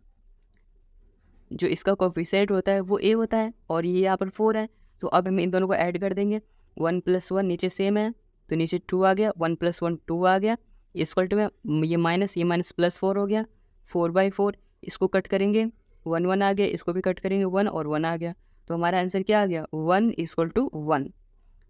जो इसका कोफिशिएंट होता है वो a होता है, और ये यहाँ पर 4 है। तो अब हम इन दोनों को ऐड कर देंगे, 1 + 1 नीचे सेम है, तो नीचे 2 आ गया, 1 + 1 2 आ गया, इक्वल टू में ये माइनस +4 हो गया, 4/4। इसको कट करेंगे, 1 1 आ गया, इसको भी कट करेंगे, 1 और 1 आ गया। तो हमारा आंसर क्या आ गया, 1 = 1,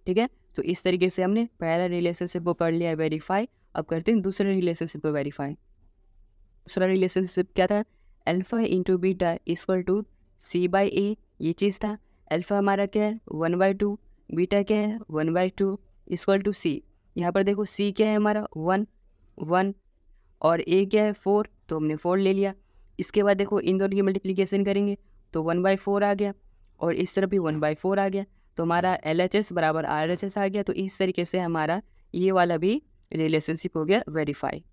ठीक है। तो इस तरीके से हमने पहला रिलेशनशिप को कर लिया वेरीफाई। अब करते हैं दूसरे रिलेशनशिप को वेरीफाई। दूसरा रिलेशनशिप क्या था, alpha into beta equal to c/a, ये चीज़ था। अल्फ़ा हमारा क्या है, 1/2, बीटा क्या है, 1/2 इक्वल टू c। यहाँ पर देखो c क्या है हमारा 1 और a क्या है 4, तो हमने 4 ले लिया। इसके बाद देखो इन दोनों की मल्टीप्लिकेशन करेंगे तो 1/4 आ गया, और इस तरफ भी 1/4 आ गया। तो हमारा LHS बराबर RHS आ गया। तो इस तरीके से हमारा ये वाला भी रिलेशनशिप हो गया वेरीफाई।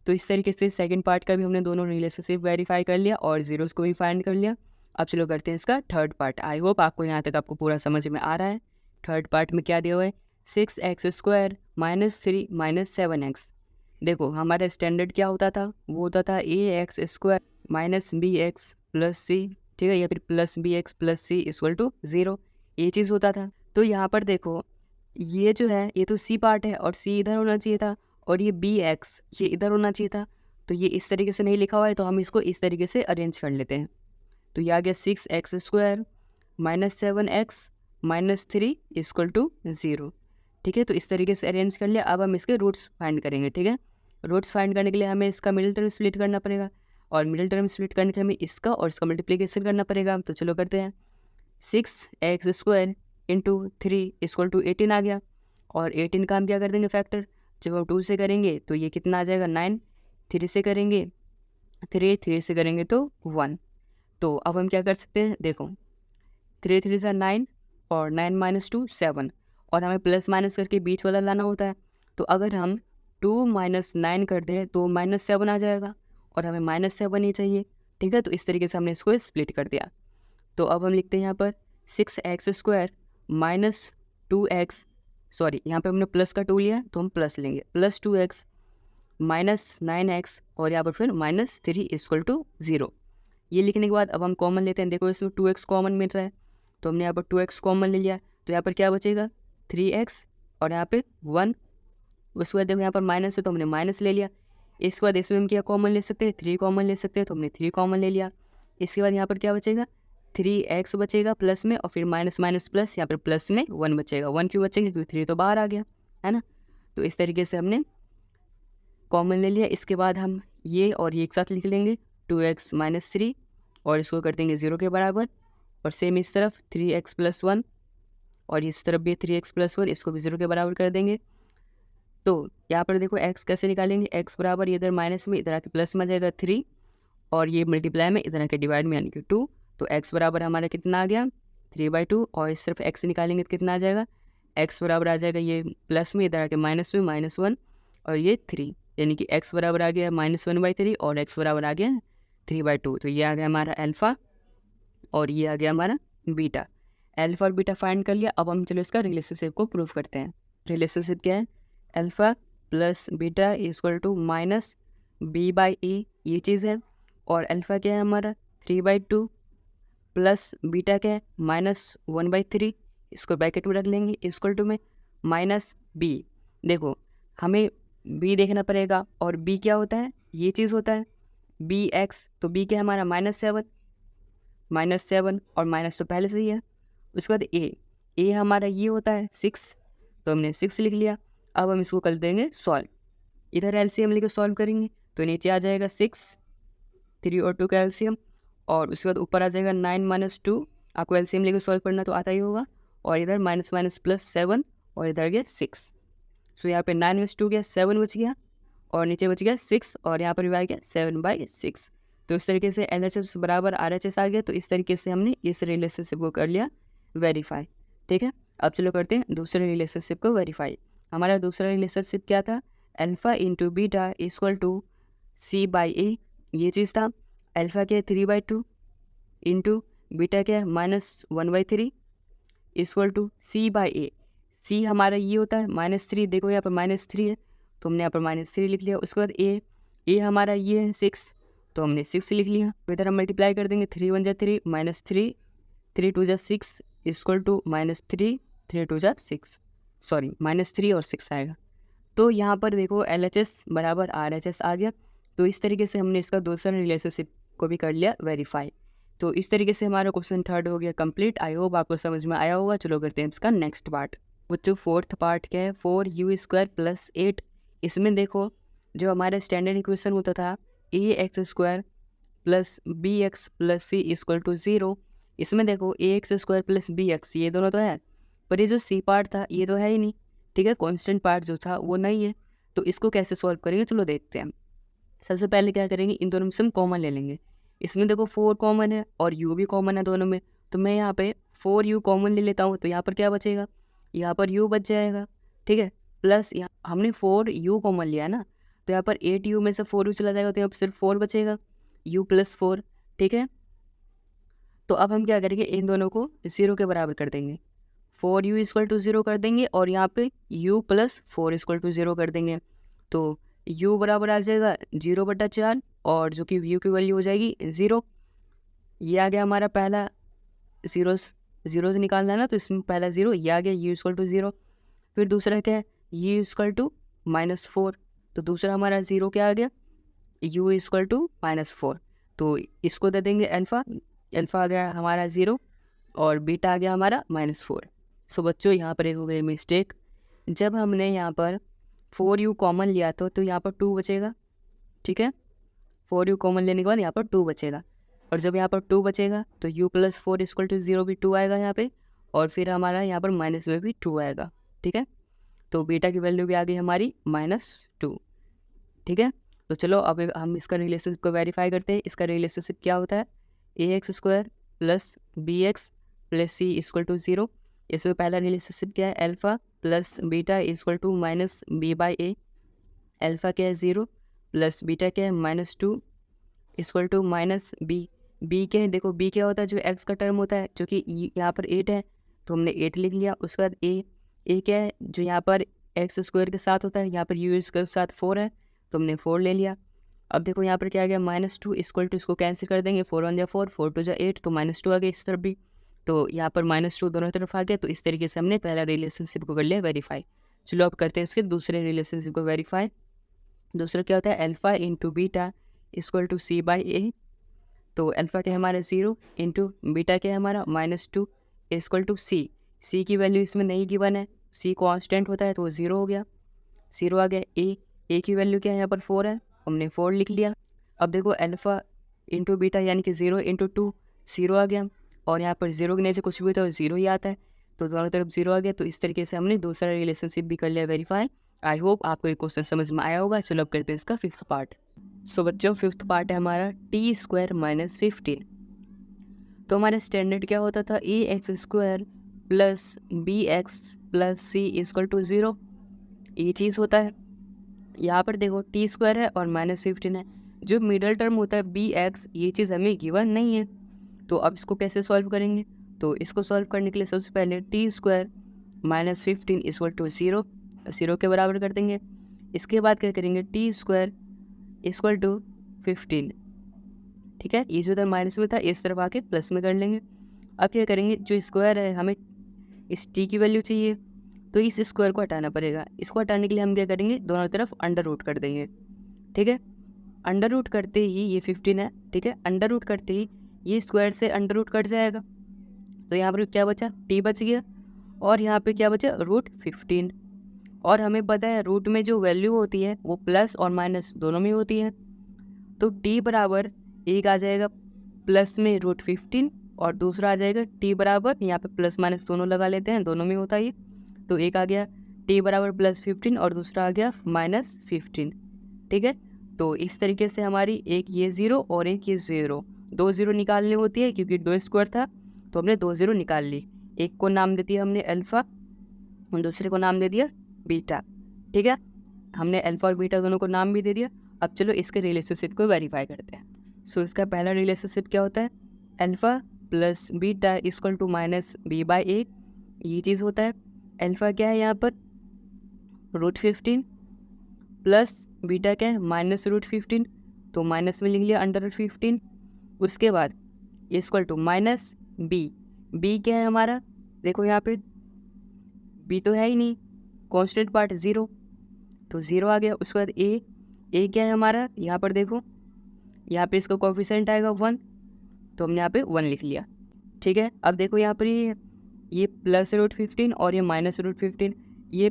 तो इस तरीके से सेकंड पार्ट का भी हमने दोनों रिलेशनशिप वेरीफाई कर लिया और जीरोस को भी फाइंड कर लिया। अब चलो करते हैं इसका थर्ड पार्ट। आई होप आपको यहाँ तक आपको पूरा समझ में आ रहा है। थर्ड पार्ट में क्या दिया हुआ है, 6x² - 3 - 7x। देखो हमारा स्टैंडर्ड क्या होता था, वो होता था ax² - bx + c, ठीक है, या फिर +bx + c = 0, ये चीज़ होता था। तो यहाँ पर देखो ये जो है ये तो c पार्ट है, और c इधर होना चाहिए था, और ये bx ये इधर होना चाहिए था। तो ये इस तरीके से नहीं लिखा हुआ है, तो हम इसको इस तरीके से अरेंज कर लेते हैं। तो ये आ गया 6x² - 7x - 3 = 0, ठीक है। तो इस तरीके से अरेंज कर लिया। अब हम इसके रूट्स फाइंड करेंगे, ठीक है। रूट्स फाइंड करने के लिए हमें इसका मिडिल टर्म स्प्लिट करना पड़ेगा, और मिडिल टर्म स्प्लिट करने के लिए हमें इसका और इसका मल्टीप्लिकेशन करना पड़ेगा। तो चलो करते हैं। 6x² × 3 = 18 आ गया, और 18 का हम क्या कर देंगे फैक्टर। जब हम 2 से करेंगे तो ये कितना आ जाएगा 9, 3 से करेंगे 3 से करेंगे तो 1। तो अब हम क्या कर सकते हैं, देखो 3 3 = 9 और 9 - 2 7, और हमें प्लस माइनस करके बीच वाला लाना होता है। तो अगर हम 2 - 9 कर दें तो -7 आ जाएगा, और हमें -7 ही चाहिए, ठीक है। तो इस तरीके से हमने इसको स्प्लिट कर दिया। तो अब हम लिखते हैं यहाँ पर 6x² - 2x, सॉरी यहाँ पे हमने प्लस का 2 लिया तो हम प्लस लेंगे, +2x - 9x, और यहाँ पर फिर -3 = 0। ये लिखने के बाद अब हम कॉमन लेते हैं। देखो इसमें 2x कॉमन मिल रहा है, तो हमने यहाँ पर 2x कॉमन ले लिया। तो यहाँ पर क्या बचेगा 3x, और यहाँ पे 1। उसके बाद देखो यहाँ पर माइनस है तो हमने माइनस ले लिया। इसके बाद इसमें हम क्या कॉमन ले सकते हैं, 3 कॉमन ले सकते हैं, तो हमने 3 कॉमन ले लिया। इसके बाद यहाँ पर क्या बचेगा 3x बचेगा प्लस में, और फिर माइनस माइनस प्लस, यहाँ पर प्लस में 1 बचेगा। 1 क्यों बचेगा, क्योंकि 3 तो बाहर आ गया है ना। तो इस तरीके से हमने कॉमन ले लिया। इसके बाद हम ये और ये एक साथ लिख लेंगे 2x माइनस 3, और इसको कर देंगे 0 के बराबर। और सेम इस तरफ 3x प्लस 1, और इस तरफ भी 3x प्लस 1, इसको भी 0 के बराबर कर देंगे। तो यहाँ पर देखो x कैसे निकालेंगे, x बराबर इधर माइनस में, इधर आके प्लस में आ जाएगा 3, और ये मल्टीप्लाई में, इधर आके डिवाइड में यानी कि 2। तो x बराबर हमारा कितना आ गया 3/2, और इस तरफ x निकालेंगे तो कितना आ जाएगा, x बराबर आ जाएगा ये प्लस में, इधर आके माइनस में -1, और ये 3, यानी कि x बराबर आ गया -1/3, और x बराबर आ गया 3/2। तो ये आ गया हमारा अल्फ़ा, और ये आ गया हमारा बीटा। अल्फ़ा और बीटा फाइंड कर लिया। अब हम चलो इसका रिलेशनशिप को प्रूव करते हैं। रिलेशनशिप क्या है, alpha plus beta equal to minus b/a, ये चीज़ है। और अल्फ़ा क्या है हमारा 3/2 प्लस बीटा क्या है -1/3, इसको ब्रैकेट में रख लेंगे, इक्वल टू में माइनस b। देखो हमें b देखना पड़ेगा, और b क्या होता है, ये चीज़ होता है bx। तो b क्या है हमारा -7, और माइनस तो पहले से ही है। उसके बाद a हमारा ये होता है 6, तो हमने 6 लिख लिया। अब हम इसको कर देंगे सॉल्व। इधर एलसीएम लेकर सॉल्व करेंगे तो नीचे आ जाएगा 6, 3 और 2 का एलसीएम, और उसके बाद ऊपर आ जाएगा 9 - 2। आपको एलसीएम लेकर सॉल्व करना तो आता ही होगा। और इधर माइनस माइनस प्लस 7, और इधर गया 6। सो यहाँ पे 9 में 2 गया, 7 बच गया, और नीचे बच गया 6, और यहाँ पर भी आ गया 7/6। तो इस तरीके से LHS बराबर RHS आ गया। तो इस तरीके से हमने इस रिलेशनशिप को कर लिया वेरीफाई। ठीक है, अब चलो करते हैं दूसरे रिलेशनशिप को वेरीफाई। हमारा दूसरा रिलेशनशिप क्या था, alpha into beta equal to C/A, ये चीज़ था। अल्फ़ा क्या है 3/2 इंटू बीटा क्या है -1/3 इक्वल टू C/A। C हमारा ये होता है -3, देखो यहाँ पर -3 है तो हमने यहाँ पर -3 लिख लिया। उसके बाद A हमारा ये है 6, तो हमने 6 लिख लिया। इधर हम मल्टीप्लाई कर देंगे, 3 × 3 -3, 3 × 2 = 6 इक्वल टू -3, 3 × 2 = 6, सॉरी -3 और 6 आएगा। तो यहाँ पर देखो LHS बराबर RHS आ गया। तो इस तरीके से हमने इसका दूसरा रिलेशनशिप को भी कर लिया वेरीफाई। तो इस तरीके से हमारा क्वेश्चन 3 हो गया कंप्लीट। आई होप आपको समझ में आया होगा। चलो करते हैं इसका नेक्स्ट पार्ट। बच्चों 4th पार्ट क्या है, 4u² + 8। इसमें देखो जो हमारा स्टैंडर्ड इक्वेशन होता था ax² + bx + c = 0। इसमें देखो ax² + bx ये दोनों तो है, पर ये जो c पार्ट था ये तो है ही नहीं। ठीक है, कांस्टेंट पार्ट जो था वो नहीं है। तो इसको कैसे सॉल्व करेंगे, चलो देखते हैं। सबसे पहले क्या करेंगे, इन दोनों में से हम कॉमन ले लेंगे। इसमें देखो 4 कॉमन है और u भी कॉमन है दोनों में, तो मैं यहाँ पे 4u कॉमन ले लेता हूँ। तो यहाँ पर क्या बचेगा, यहाँ पर u बच जाएगा। ठीक है, प्लस यहाँ हमने 4u कॉमन लिया है ना, तो यहाँ पर 8u में से 4u चला जाएगा, तो यहाँ पर सिर्फ 4 बचेगा, u + 4। ठीक है, तो अब हम क्या करेंगे, इन दोनों को 0 के बराबर कर देंगे। 4u = 0 कर देंगे, और यहाँ पे u + 4 = 0 कर देंगे। तो u बराबर आ जाएगा 0/4, और जो कि u की वैल्यू हो जाएगी 0। ये आ गया हमारा पहला जीरो से निकालना है ना, तो इसमें पहला 0 ये आ गया, u = 0। फिर दूसरा क्या है, u = -4, तो दूसरा हमारा 0 क्या आ गया, u = -4। तो इसको दे देंगे अल्फ़ा आ गया हमारा 0, और बीटा आ गया हमारा -4। सो बच्चों यहाँ पर एक हो गई मिस्टेक। जब हमने यहाँ पर 4u कॉमन लिया था तो यहाँ पर 2 बचेगा। ठीक है, 4u कॉमन लेने के बाद यहाँ पर 2 बचेगा, और जब यहाँ पर 2 बचेगा तो u + 4 = 0 भी 2 आएगा यहाँ पे, और फिर हमारा यहाँ पर माइनस में भी 2 आएगा। ठीक है, तो बीटा की वैल्यू भी आ गई हमारी -2। ठीक है, तो चलो अब हम इसका रिलेशनशिप को वेरीफाई करते हैं। इसका रिलेशनशिप क्या होता है, ax² + bx + c = 0। इसमें पहला रिलेशनशिप क्या है, अल्फ़ा + बीटा = -b/a। अल्फ़ा क्या है 0, प्लस बीटा क्या है -2 = -b। b क्या है, देखो b क्या होता है, जो x का टर्म होता है, जो कि यहाँ पर 8 है तो हमने 8 लिख लिया। उसके बाद a क्या है, जो यहाँ पर x² के साथ होता है, यहाँ पर u² के साथ 4 है तो हमने 4 ले लिया। अब देखो यहाँ पर क्या आ गया, -2 = इसको कैंसिल कर देंगे, 4 × 1 = 4, 4 × 2 = 8, तो -2 आ गया इस तरफ भी, तो यहाँ पर -2 दोनों तरफ आ गया। तो इस तरीके से हमने पहला रिलेशनशिप को कर लिया वेरीफाई। चलो अब करते हैं इसके दूसरे रिलेशनशिप को वेरीफाई। दूसरा क्या होता है, alpha into beta equal to C/A। तो अल्फ़ा क्या है हमारा 0 इंटू बीटा क्या है हमारा -2 इक्वल टू सी। सी की वैल्यू इसमें नहीं गिवन है, सी कांस्टेंट होता है तो 0 हो गया, 0 आ गया। ए की वैल्यू क्या है यहाँ पर 4 है, हमने 4 लिख लिया। अब देखो अल्फ़ा इंटू बीटा यानी कि 0 इंटू 2 0 आ गया, और यहाँ पर 0 गिनने से कुछ भी होता है 0 ही आता है, तो दोनों तरफ 0 आ गया। तो इस तरीके से हमने दूसरा रिलेशनशिप भी कर लिया वेरीफाई। आई होप आपको ये क्वेश्चन समझ में आया होगा। चलो अब करते हैं इसका 5th पार्ट। सो बच्चों 5th पार्ट है हमारा t² - 15। तो हमारा स्टैंडर्ड क्या होता था, ax² plus bx plus c equal to 0, ये चीज़ होता है। यहाँ पर देखो t² है और -15 है, जो मिडल टर्म होता है bx, ये चीज़ हमें गिवन नहीं है। तो अब इसको कैसे सॉल्व करेंगे, तो इसको सॉल्व करने के लिए सबसे पहले t² - 15 इक्वल टू 0, 0 के बराबर कर देंगे। इसके बाद क्या करेंगे, t² इक्वल टू 15, ठीक है, ये जो इधर माइनस में था इस तरफ आके प्लस में कर लेंगे। अब क्या करेंगे, जो स्क्वायर है हमें इस t की वैल्यू चाहिए, तो इस स्क्वायर को हटाना पड़ेगा। इसको हटाने के लिए हम क्या करेंगे, दोनों तरफ अंडर रूट कर देंगे, ठीक है। अंडर रूट करते ही ये 15 है, ठीक है, अंडर रूट करते ही ये स्क्वायर से अंडर रूट कट जाएगा, तो यहाँ पर क्या बचा, t बच गया, और यहाँ पे क्या बचा, √15। और हमें पता है रूट में जो वैल्यू होती है वो प्लस और माइनस दोनों में होती है, तो t बराबर एक आ जाएगा प्लस में √15, और दूसरा आ जाएगा t बराबर, यहाँ पे प्लस माइनस दोनों लगा लेते हैं, दोनों में होता है ये, तो एक आ गया t बराबर +15 और दूसरा आ गया -15, ठीक है। तो इस तरीके से हमारी एक ये 0 और एक ये 0, 2 0 निकालनी होती है, क्योंकि 2 स्क्वायर था तो हमने 2 0 निकाल ली। एक को नाम दे दिया हमने अल्फ़ा और दूसरे को नाम दे दिया बीटा, ठीक है, हमने अल्फ़ा और बीटा दोनों को नाम भी दे दिया। अब चलो इसके रिलेशनशिप को वेरीफाई करते हैं। सो इसका पहला रिलेशनशिप क्या होता है, alpha plus beta equal to -b/a, ये चीज़ होता है। अल्फ़ा क्या है यहाँ पर √15 प्लस बीटा क्या है -√15, तो माइनस में लिख लिया √15। उसके बाद इक्वल टू -b, b क्या है हमारा, देखो यहाँ पे b तो है ही नहीं, कांस्टेंट पार्ट 0, तो 0 आ गया। उसके बाद a क्या है हमारा, यहाँ पर देखो, यहाँ पे इसका कोफिशिएंट आएगा 1, तो हमने यहाँ पे 1 लिख लिया, ठीक है। अब देखो यहाँ पर ये प्लस √15 और ये -√15, ये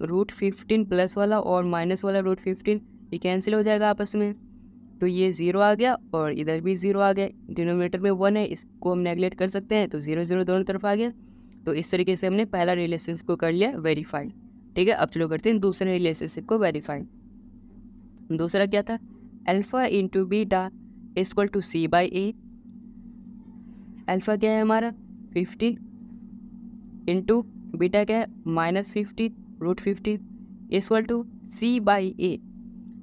√15 प्लस वाला और माइनस वाला √15 ये कैंसिल हो जाएगा आपस में, तो ये 0 आ गया और इधर भी 0 आ गया। डिनोमिनेटर में 1 है, इसको हम नेगलेक्ट कर सकते हैं, तो 0 0 दोनों तरफ आ गया। तो इस तरीके से हमने पहला रिलेशनशिप को कर लिया वेरीफाई, ठीक है। अब चलो करते हैं दूसरे रिलेशनशिप को वेरीफाई। दूसरा क्या था, alpha into beta equal to c/a। Alpha क्या है हमारा 15 इंटू बीटा क्या है -15 √15 इक्वल टू c/a।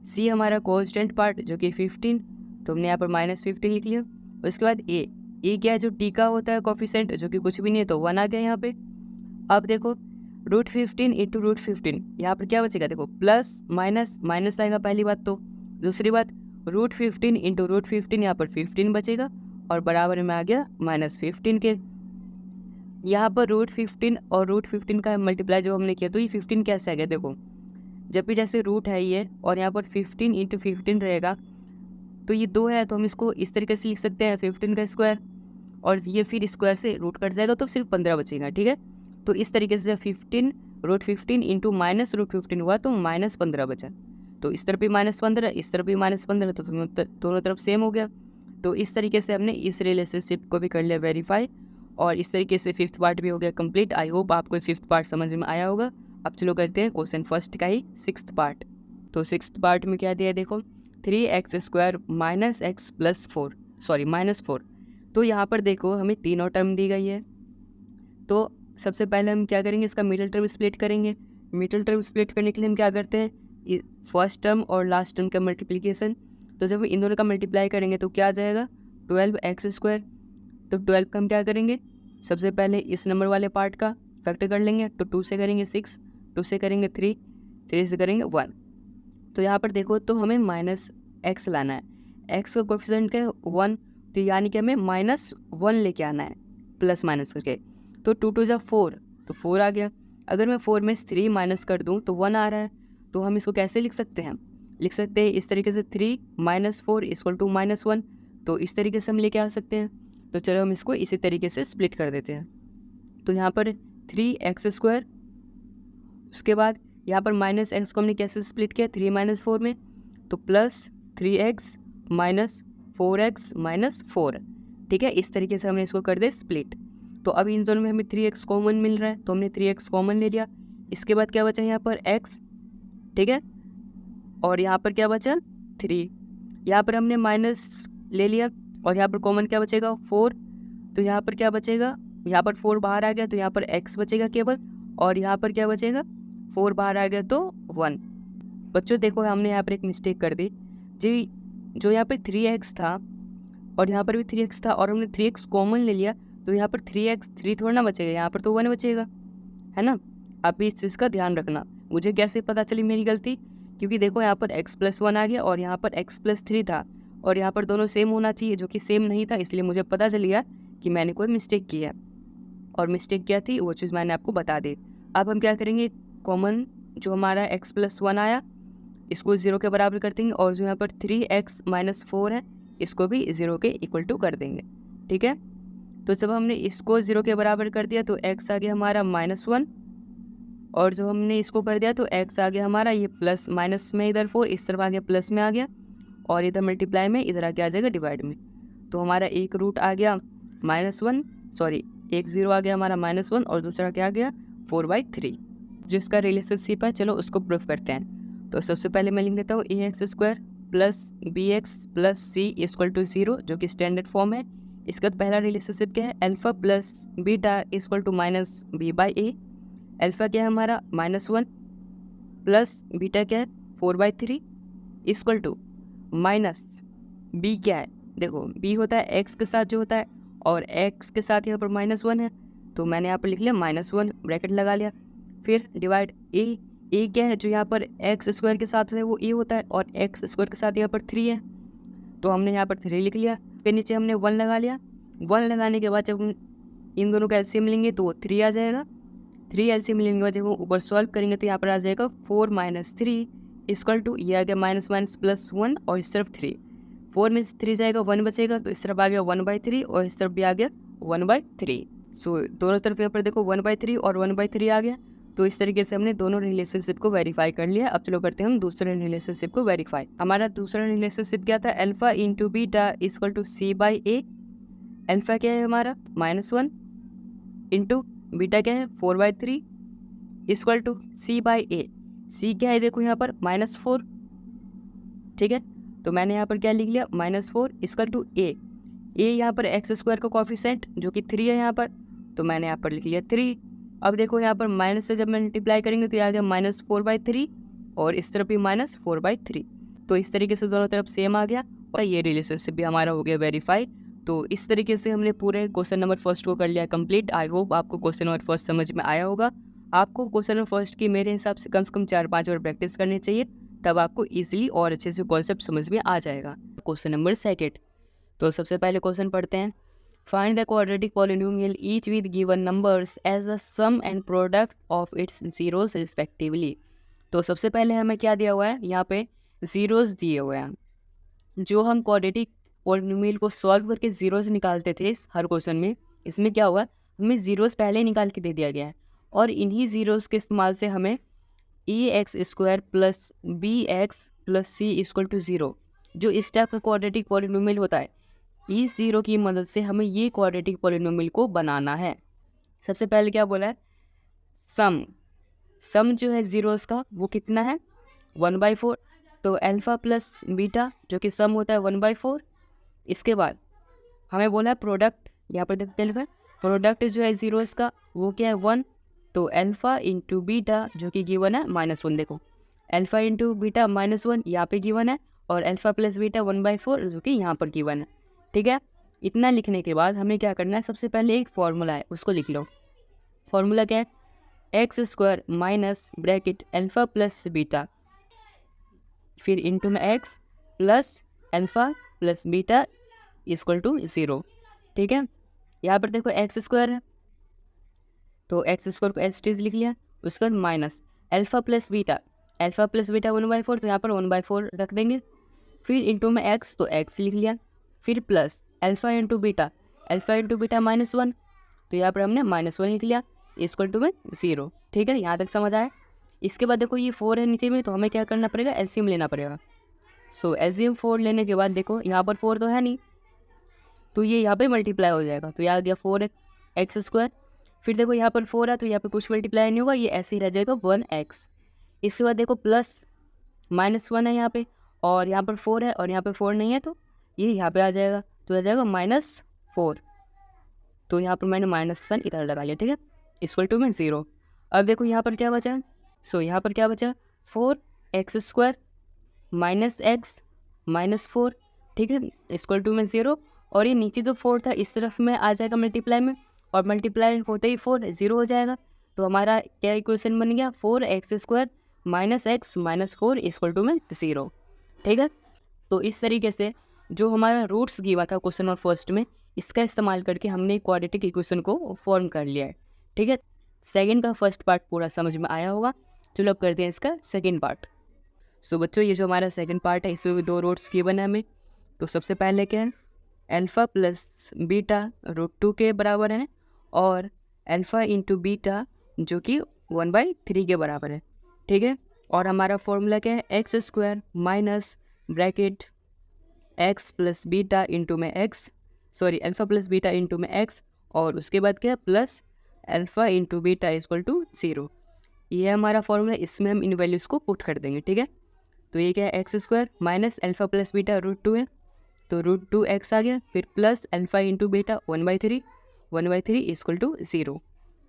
c हमारा कांस्टेंट पार्ट जो कि 15, तो हमने यहाँ पर -15 लिख लिया। उसके बाद a क्या है, जो t का होता है कोफिशिएंट, जो कि कुछ भी नहीं है, तो 1 आ गया यहाँ पे। अब देखो √15 इंटू √15, यहाँ पर क्या बचेगा, देखो प्लस माइनस माइनस आएगा पहली बात, तो दूसरी बात √15 इंटू √15, यहाँ पर 15 बचेगा और बराबर में आ गया -15 के। यहाँ पर √15 और √15 का मल्टीप्लाई जब हमने किया तो ये 15 कैसे आ गया, देखो जब भी जैसे रूट है ये और यहाँ पर 15 इंटू 15 रहेगा, तो ये 2 है, तो हम इसको इस तरीके से लिख सकते हैं 15 का स्क्वायर, और ये फिर स्क्वायर से रूट कट जाएगा तो सिर्फ 15 बचेगा, ठीक है। तो इस तरीके से 15 √15 इंटू -√15 हुआ तो -15 बचा, तो इस तरफ भी -15, इस तरफ भी -15, तो दोनों तरफ सेम हो गया। तो इस तरीके से हमने इस रिलेशनशिप को भी कर लिया वेरीफाई, और इस तरीके से 5th पार्ट भी हो गया कंप्लीट। आई होप आपको 5th पार्ट समझ में आया होगा। अब चलो करते हैं क्वेश्चन फर्स्ट का ही 6th पार्ट। तो 6th पार्ट में क्या दिया, देखो 3x² - x + 4, सॉरी -4। तो यहाँ पर देखो हमें तीनों टर्म दी गई है, तो सबसे पहले हम क्या करेंगे, इसका मिडिल टर्म स्प्लिट करेंगे। मिडिल टर्म स्प्लिट करने के लिए हम क्या करते हैं, फर्स्ट टर्म और लास्ट टर्म का मल्टीप्लिकेशन। तो जब इन दोनों का मल्टीप्लाई करेंगे तो क्या आ जाएगा 12x²। तो 12 का हम क्या करेंगे, सबसे पहले इस नंबर वाले पार्ट का फैक्टर कर लेंगे, तो 2 से करेंगे 6, 2 से करेंगे 3, 3 से करेंगे 1। तो यहाँ पर देखो तो हमें -x लाना है, x का कोफिशिएंट क्या है 1, तो यानी कि हमें -1 लेके आना है प्लस माइनस करके। तो 2 2 4, तो 4 आ गया। अगर मैं 4 में 3 माइनस कर दूँ तो 1 आ रहा है, तो हम इसको कैसे लिख सकते हैं, लिख सकते हैं इस तरीके से 3 - 4 = -1। तो इस तरीके से हम लेके आ सकते हैं। तो चलो हम इसको इसी तरीके से स्प्लिट कर देते हैं। तो यहाँ पर 3x², उसके बाद यहाँ पर माइनस एक्स को हमने कैसे स्प्लिट किया 3 - 4 में, तो plus 3x minus 4x minus 4। ठीक है, इस तरीके से हमने इसको कर दिया स्प्लिट। तो अब इन दोनों में हमें 3x कॉमन मिल रहा है, तो हमने 3x कॉमन ले लिया। इसके बाद क्या बचा यहाँ पर x, ठीक है, और यहाँ पर क्या बचा 3। यहाँ पर हमने माइनस ले लिया और यहाँ पर कॉमन क्या बचेगा 4। तो यहाँ पर क्या बचेगा, यहाँ पर 4 बाहर आ गया तो यहाँ पर x बचेगा केवल, और यहाँ पर क्या बचेगा 4 बाहर आ गया तो 1। बच्चों देखो हमने यहाँ पर एक मिस्टेक कर दी जी, जो यहाँ पर 3x था और यहाँ पर भी 3x था और हमने 3x कॉमन ले लिया, तो यहाँ पर 3 थोड़ा ना बचेगा, यहाँ पर तो 1 बचेगा, है ना। आप भी इस चीज़ का ध्यान रखना। मुझे कैसे पता चली मेरी गलती, क्योंकि देखो यहाँ पर x+1 आ गया और यहाँ पर x+3 था और यहाँ पर दोनों सेम होना चाहिए, जो कि सेम नहीं था, इसलिए मुझे पता चल गया कि मैंने कोई मिस्टेक किया। और मिस्टेक क्या थी वो चीज़ मैंने आपको बता दी। अब हम क्या करेंगे, कॉमन जो हमारा x+1 आया इसको 0 के बराबर कर देंगे, और जो यहाँ पर 3x - 4 है इसको भी 0 के इक्वल टू कर देंगे। ठीक है, तो जब हमने इसको 0 के बराबर कर दिया तो x आ गया हमारा -1, और जो हमने इसको कर दिया तो x आ गया हमारा ये प्लस माइनस में, इधर 4 इस तरफ आ गया प्लस में आ गया, और इधर मल्टीप्लाई में इधर आके आ जाएगा डिवाइड में। तो हमारा एक रूट आ गया -1, सॉरी एक 0 आ गया हमारा -1 और दूसरा क्या आ गया 4/3। जिसका रिलेशनशिप है चलो उसको प्रूफ करते हैं। तो सबसे पहले मैं लिख देता हूँ ax² + bx + c = 0, जो कि स्टैंडर्ड फॉर्म है। इसका पहला रिलेशनशिप क्या है, alpha plus beta = -b/a। Alpha क्या है हमारा -1 प्लस बीटा क्या है 4/3 = माइनस बी क्या है, देखो बी होता है x के साथ जो होता है, और x के साथ यहाँ पर -1 है, तो मैंने यहाँ पर लिख लिया -1 ब्रैकेट लगा लिया। फिर डिवाइड a क्या है, जो यहाँ पर x² के साथ है वो a होता है, और x² के साथ यहाँ पर 3 है, तो हमने यहाँ पर 3 लिख लिया। फिर नीचे हमने 1 लगा लिया। 1 लगाने के बाद जब हम इन दोनों का एलसीएम लेंगे तो वो 3 आ जाएगा। 3 एलसीएम लेने के बाद जब हम ऊपर सॉल्व करेंगे तो यहाँ पर आ जाएगा 4 - 3 = ये आ गया माइनस +1 और इस तरफ 3। 4 में से 3 जाएगा 1 बचेगा, तो इस तरफ आ गया 1/3 और इस तरफ भी आ गया 1/3। सो दोनों तरफ यहाँ पर देखो 1/3 और 1/3 आ गया। तो इस तरीके से हमने दोनों रिलेशनशिप को वेरीफाई कर लिया। अब चलो करते हैं हम दूसरे रिलेशनशिप को वेरीफाई। हमारा दूसरा रिलेशनशिप क्या था, अल्फा × बीटा = c/a। अल्फा क्या है हमारा -1 इंटू बीटा क्या है 4/3 = c/a। c क्या है देखो यहाँ पर -4, ठीक है, तो मैंने यहाँ पर क्या लिख लिया -4 = a। यहाँ पर x² का कोफिशिएंट जो कि 3 है यहाँ पर, तो मैंने यहाँ पर लिख लिया 3। अब देखो यहाँ पर माइनस से जब मल्टीप्लाई करेंगे तो ये आ गया -4/3 और इस तरफ भी -4/3। तो इस तरीके से दोनों तरफ सेम आ गया और ये रिलेशनशिप भी हमारा हो गया वेरीफाई। तो इस तरीके से हमने पूरे क्वेश्चन नंबर फर्स्ट को कर लिया कंप्लीट। आई होप आपको क्वेश्चन नंबर फर्स्ट समझ में आया होगा। आपको क्वेश्चन नंबर फर्स्ट की मेरे हिसाब से कम 4-5 और प्रैक्टिस करनी चाहिए, तब आपको ईजिली और अच्छे से कॉन्सेप्ट समझ में आ जाएगा। क्वेश्चन नंबर सेकेंड, तो सबसे पहले क्वेश्चन पढ़ते हैं। Find the quadratic polynomial each with given numbers as the sum and product of its zeros respectively। तो सबसे पहले हमें क्या दिया हुआ है, यहाँ पे जीरोस दिए हुए हैं। जो हम क्वाड्रेटिक पॉलिनोमियल को सॉल्व करके जीरोस निकालते थे हर क्वेश्चन में, इसमें क्या हुआ हमें जीरोस पहले ही निकाल के दे दिया गया है, और इन्हीं जीरोस के इस्तेमाल से हमें ax² + bx + c = 0 जो इस टाइप का क्वाड्रेटिक पॉलिनोमियल होता है, इस जीरो की मदद से हमें ये क्वाड्रेटिक पॉलिनोमियल को बनाना है। सबसे पहले क्या बोला है, सम जो है जीरोस का वो कितना है 1/4। तो अल्फा प्लस बीटा जो कि सम होता है 1/4। इसके बाद हमें बोला है प्रोडक्ट, यहाँ पर देखते हैं प्रोडक्ट जो है जीरोस का वो क्या है 1। तो अल्फा × बीटा जो कि गिवन है -1, देखो अल्फा × बीटा -1 यहाँ पे गिवन है, और अल्फा प्लस बीटा 1/4 जो कि यहाँ पर गिवन है। ठीक है, इतना लिखने के बाद हमें क्या करना है, सबसे पहले एक फॉर्मूला है उसको लिख लो। फॉर्मूला क्या है, x² minus bracket alpha plus beta फिर इंटू में x plus alpha plus beta = 0। ठीक है, यहाँ पर देखो x² है तो x² को एज लिख लिया, उसके बाद माइनस अल्फा प्लस बीटा 1/4, तो यहाँ पर 1/4 रख देंगे, फिर इंटू में x तो x लिख लिया, फिर प्लस अल्फ़ा इंटू बीटा -1, तो यहाँ पर हमने -1 लिख लिया, इक्वल टू में 0। ठीक है, यहाँ तक समझ आया। इसके बाद देखो ये 4 है नीचे में, तो हमें क्या करना पड़ेगा, एलसीएम लेना पड़ेगा। सो एलसीएम 4 लेने के बाद देखो यहाँ पर 4 तो है नहीं, तो ये यहाँ पे मल्टीप्लाई हो जाएगा, तो यहाँ आ गया 4x²। फिर देखो यहाँ पर 4 है, तो यहाँ पे कुछ मल्टीप्लाई नहीं होगा, ये ऐसे ही रह जाएगा 1x। इसके बाद देखो प्लस -1 है यहाँ पे, और यहाँ पर 4 है, और यहाँ पे 4 नहीं है, तो ये यहाँ पे आ जाएगा, तो आ जाएगा -4। तो यहाँ पर मैंने माइनस का साइन इधर लगा लिया। ठीक है, इक्वल टू में 0। अब देखो यहाँ पर क्या बचा, सो यहाँ पर क्या बचा, 4x² -x -4। ठीक है, इक्वल टू में 0। और ये नीचे जो 4 था इस तरफ में आ जाएगा मल्टीप्लाई में, और मल्टीप्लाई होते ही 4 0 हो जाएगा। तो हमारा क्या इक्वेशन बन गया, 4x² -x -4 इक्वल टू में 0। ठीक है, तो इस तरीके से जो हमारा रूट्स गिवा था क्वेश्चन और फर्स्ट में, इसका इस्तेमाल करके हमने क्वाड्रेटिक इक्वेशन को फॉर्म कर लिया है। ठीक है, सेकंड का फर्स्ट पार्ट पूरा समझ में आया होगा। चलो अब करते हैं इसका सेकंड पार्ट। सो बच्चों, ये जो हमारा सेकंड पार्ट है इसमें भी 2 रूट्स गिवन है हमें। तो सबसे पहले क्या है, अल्फ़ा प्लस बीटा √2 के बराबर है, और अल्फ़ा इंटू बीटा जो कि 1/3 के बराबर है। ठीक है, और हमारा फॉर्मूला क्या है, x² minus bracket x plus beta into में अल्फ़ा प्लस बीटा इंटू में x, और उसके बाद क्या, plus alpha into beta equal to 0। ये हमारा फॉर्मूला, इसमें हम इन वैल्यूज़ को पुट कर देंगे। ठीक है, तो ये क्या है, x² minus alpha plus beta √2 है, तो √2x आ गया, फिर plus alpha into beta 1/3 equal to 0।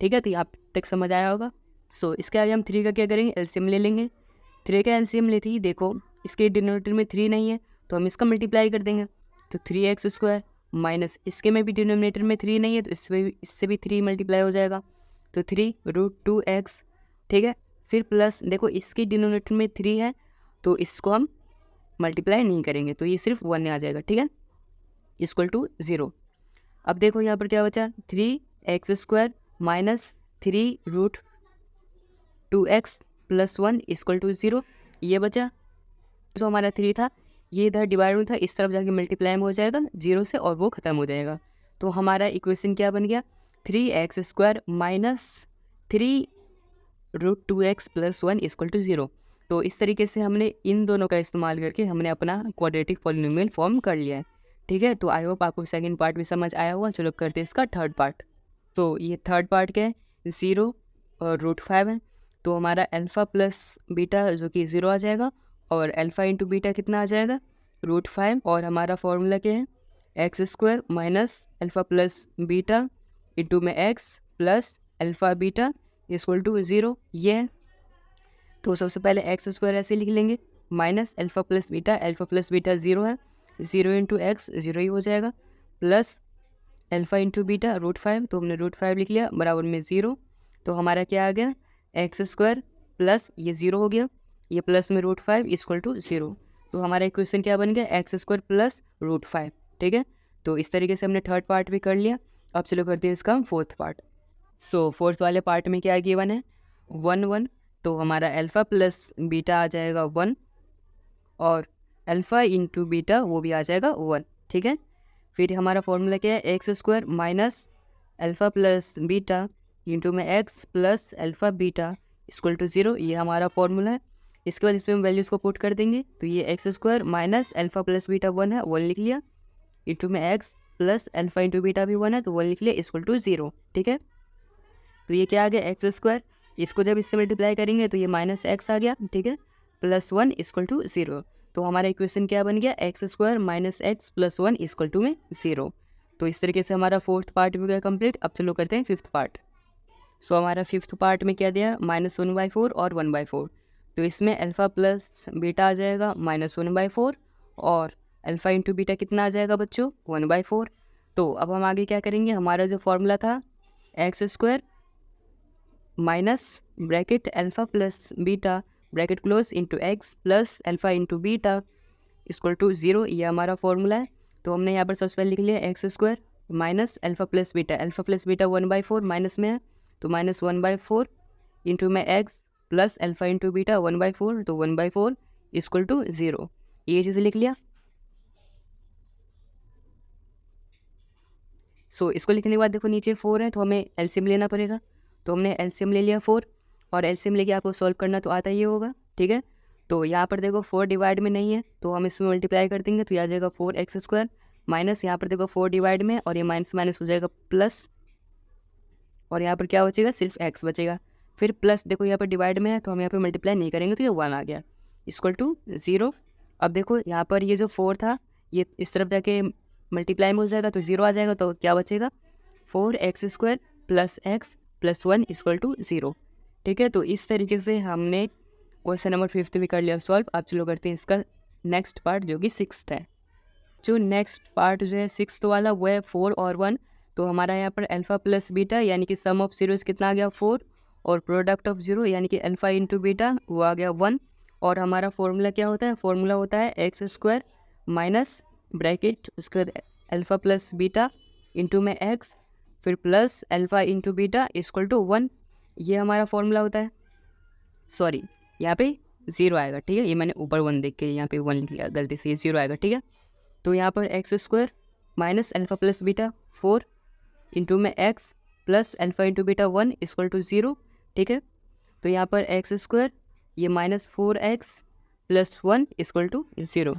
ठीक है, तो यहाँ तक समझ आया होगा। सो इसके आगे हम 3 का क्या करेंगे, एलसीएम ले लेंगे। 3 का एलसीएम लेते ही देखो इसके डिनोमिनेटर में 3 नहीं है, तो हम इसका मल्टीप्लाई कर देंगे, तो 3x² माइनस इसके में भी डिनोमिनेटर में 3 नहीं है, तो इससे भी 3 मल्टीप्लाई हो जाएगा, तो 3√2x। ठीक है, फिर प्लस देखो इसके डिनोमिनेटर में 3 है, तो इसको हम मल्टीप्लाई नहीं करेंगे, तो ये सिर्फ 1 आ जाएगा। ठीक है, इक्वल टू 0। अब देखो यहाँ पर क्या बचा, 3x² minus 3√2x plus 1 equal to 0, ये बचा। जो हमारा 3 था ये इधर डिवाइड में था, इस तरफ जाके मल्टीप्लाई में हो जाएगा 0 से, और वो ख़त्म हो जाएगा। तो हमारा इक्वेशन क्या बन गया, 3x² minus 3√2x plus 1 equal to 0। तो इस तरीके से हमने इन दोनों का इस्तेमाल करके हमने अपना क्वाड्रेटिक पॉलिनोमियल फॉर्म कर लिया है। ठीक है, तो आई होप आपको सेकंड पार्ट भी समझ आया होगा। चलो करते हैं इसका थर्ड पार्ट। तो ये थर्ड पार्ट क्या है, 0 और √5 है, तो हमारा अल्फ़ा प्लस बीटा जो कि 0 आ जाएगा, और अल्फ़ा इंटू बीटा कितना आ जाएगा, √5, और हमारा फॉर्मूला क्या है, x² minus alpha plus beta into में x plus alpha beta equal to 0। ये है, तो सबसे पहले x² ऐसे लिख लेंगे, माइनस अल्फ़ा प्लस बीटा 0 है, 0 इंटू x 0 ही हो जाएगा, प्लस अल्फ़ा इंटू बीटा √5, तो हमने √5 लिख लिया, बराबर में 0। तो हमारा क्या आ गया, x² प्लस ये 0 हो गया, ये प्लस में √5 इक्वल टू 0। तो हमारा इक्वेशन क्या बन गया, x² प्लस √5। ठीक है, तो इस तरीके से हमने थर्ड पार्ट भी कर लिया। अब चलो करते हैं इसका फोर्थ पार्ट। सो फोर्थ वाले पार्ट में क्या गिवन है, 1 1, तो हमारा अल्फ़ा प्लस बीटा आ जाएगा 1, और अल्फ़ा इंटू बीटा वो भी आ जाएगा 1। ठीक है, फिर हमारा फॉर्मूला क्या है, x² minus alpha plus beta into में x plus alpha beta equal to 0, ये हमारा फॉर्मूला है। इसके बाद इस पर हम वैल्यूज़ को पुट कर देंगे, तो ये x² minus alpha plus beta 1 है, 1 लिख लिया, इंटू में x plus alpha into beta भी 1 है, तो 1 लिख लिया इक्वल टू 0। ठीक है, तो ये क्या आ गया, x², इसको जब इससे मल्टीप्लाई करेंगे तो ये माइनस x आ गया। ठीक है, प्लस 1 इक्वल टू 0। तो हमारा इक्वेशन क्या बन गया, x² minus x plus 1 equal to में 0। तो इस तरीके से हमारा फोर्थ पार्ट भी गया कंप्लीट। अब चलो करते हैं फिफ्थ पार्ट। सो हमारा फिफ्थ पार्ट में क्या दिया, -1/4 और 1/4। तो इसमें अल्फ़ा प्लस बीटा आ जाएगा -1/4, और अल्फ़ा इंटू बीटा कितना आ जाएगा बच्चों, 1/4। तो अब हम आगे क्या करेंगे, हमारा जो फॉर्मूला था x² minus bracket alpha plus beta bracket close into x plus alpha into beta equal to 0, ये हमारा फॉर्मूला है। तो हमने यहाँ पर सबसे पहले लिख लिया x² minus alpha plus beta 1/4 minus में है, तो -1/4 इंटू में x plus alpha into beta 1/4, तो 1/4 इक्वल टू 0, ये चीज़ लिख लिया। सो इसको लिखने के बाद देखो नीचे 4 है तो हमें एलसीएम लेना पड़ेगा। तो हमने एलसीएम ले लिया 4 और एलसीएम लेके आपको सॉल्व करना तो आता ही होगा, ठीक है। तो यहाँ पर देखो 4 डिवाइड में नहीं है तो हम इसमें मल्टीप्लाई कर देंगे तो यह आ जाएगा 4x² माइनस यहाँ पर देखो 4 डिवाइड में और ये माइनस माइनस हो जाएगा प्लस, और यहाँ पर क्या बचेगा, सिर्फ x बचेगा। फिर प्लस देखो यहाँ पर डिवाइड में है तो हम यहाँ पर मल्टीप्लाई नहीं करेंगे तो ये 1 आ गया इक्वल टू 0। अब देखो यहाँ पर ये जो 4 था ये इस तरफ जाके मल्टीप्लाई में हो जाएगा तो 0 आ जाएगा, तो क्या बचेगा 4x² plus x plus 1 equal to 0, ठीक है। तो इस तरीके से हमने क्वेश्चन नंबर 5 भी कर लिया सॉल्व। अब चलो करते हैं इसका नेक्स्ट पार्ट जो कि 6th है। जो नेक्स्ट पार्ट जो है 6th वाला वो है 4 और 1। तो हमारा यहाँ पर अल्फ़ा प्लस बीटा यानी कि सम ऑफ जीरोस कितना आ गया 4 और प्रोडक्ट ऑफ जीरो यानी कि अल्फ़ा इंटू बीटा वो आ गया 1। और हमारा फॉर्मूला क्या होता है, फॉर्मूला होता है x² माइनस ब्रैकेट उसके बाद अल्फ़ा प्लस बीटा इंटू में x फिर plus alpha into beta equal to 1। ये हमारा फॉर्मूला होता है। सॉरी यहाँ पे 0 आएगा, ठीक है। ये मैंने ऊपर 1 देख के यहाँ पे 1 लिख लिया गलती से, ये 0 आएगा, ठीक है। तो यहाँ पर x² minus alpha plus beta 4 into में x plus alpha into beta 1 equal to 0, ठीक है। तो यहाँ पर x² ये minus 4x plus 1 equal to 0।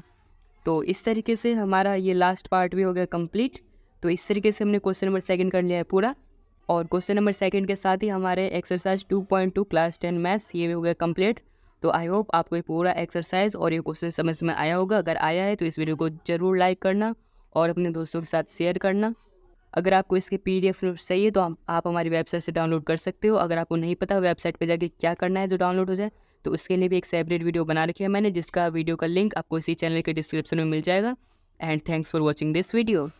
तो इस तरीके से हमारा ये लास्ट पार्ट भी हो गया कंप्लीट। तो इस तरीके से हमने क्वेश्चन नंबर 2 कर लिया है पूरा, और क्वेश्चन नंबर 2 के साथ ही हमारे एक्सरसाइज 2.2 क्लास 10 मैथ्स ये भी हो गया कंप्लीट। तो आई होप आपको ये पूरा एक्सरसाइज और ये क्वेश्चन समझ में आया होगा। अगर आया है तो इस वीडियो को ज़रूर लाइक करना और अपने दोस्तों के साथ शेयर करना। अगर आपको इसके PDF नोट्स चाहिए तो आप हमारी वेबसाइट से डाउनलोड कर सकते हो। अगर आपको नहीं पता वेबसाइट पे जाके क्या करना है जो डाउनलोड हो जाए, तो उसके लिए भी एक सेपरेट वीडियो बना रखी है मैंने, जिसका वीडियो का लिंक आपको इसी चैनल के डिस्क्रिप्शन में मिल जाएगा। And thanks for watching this video.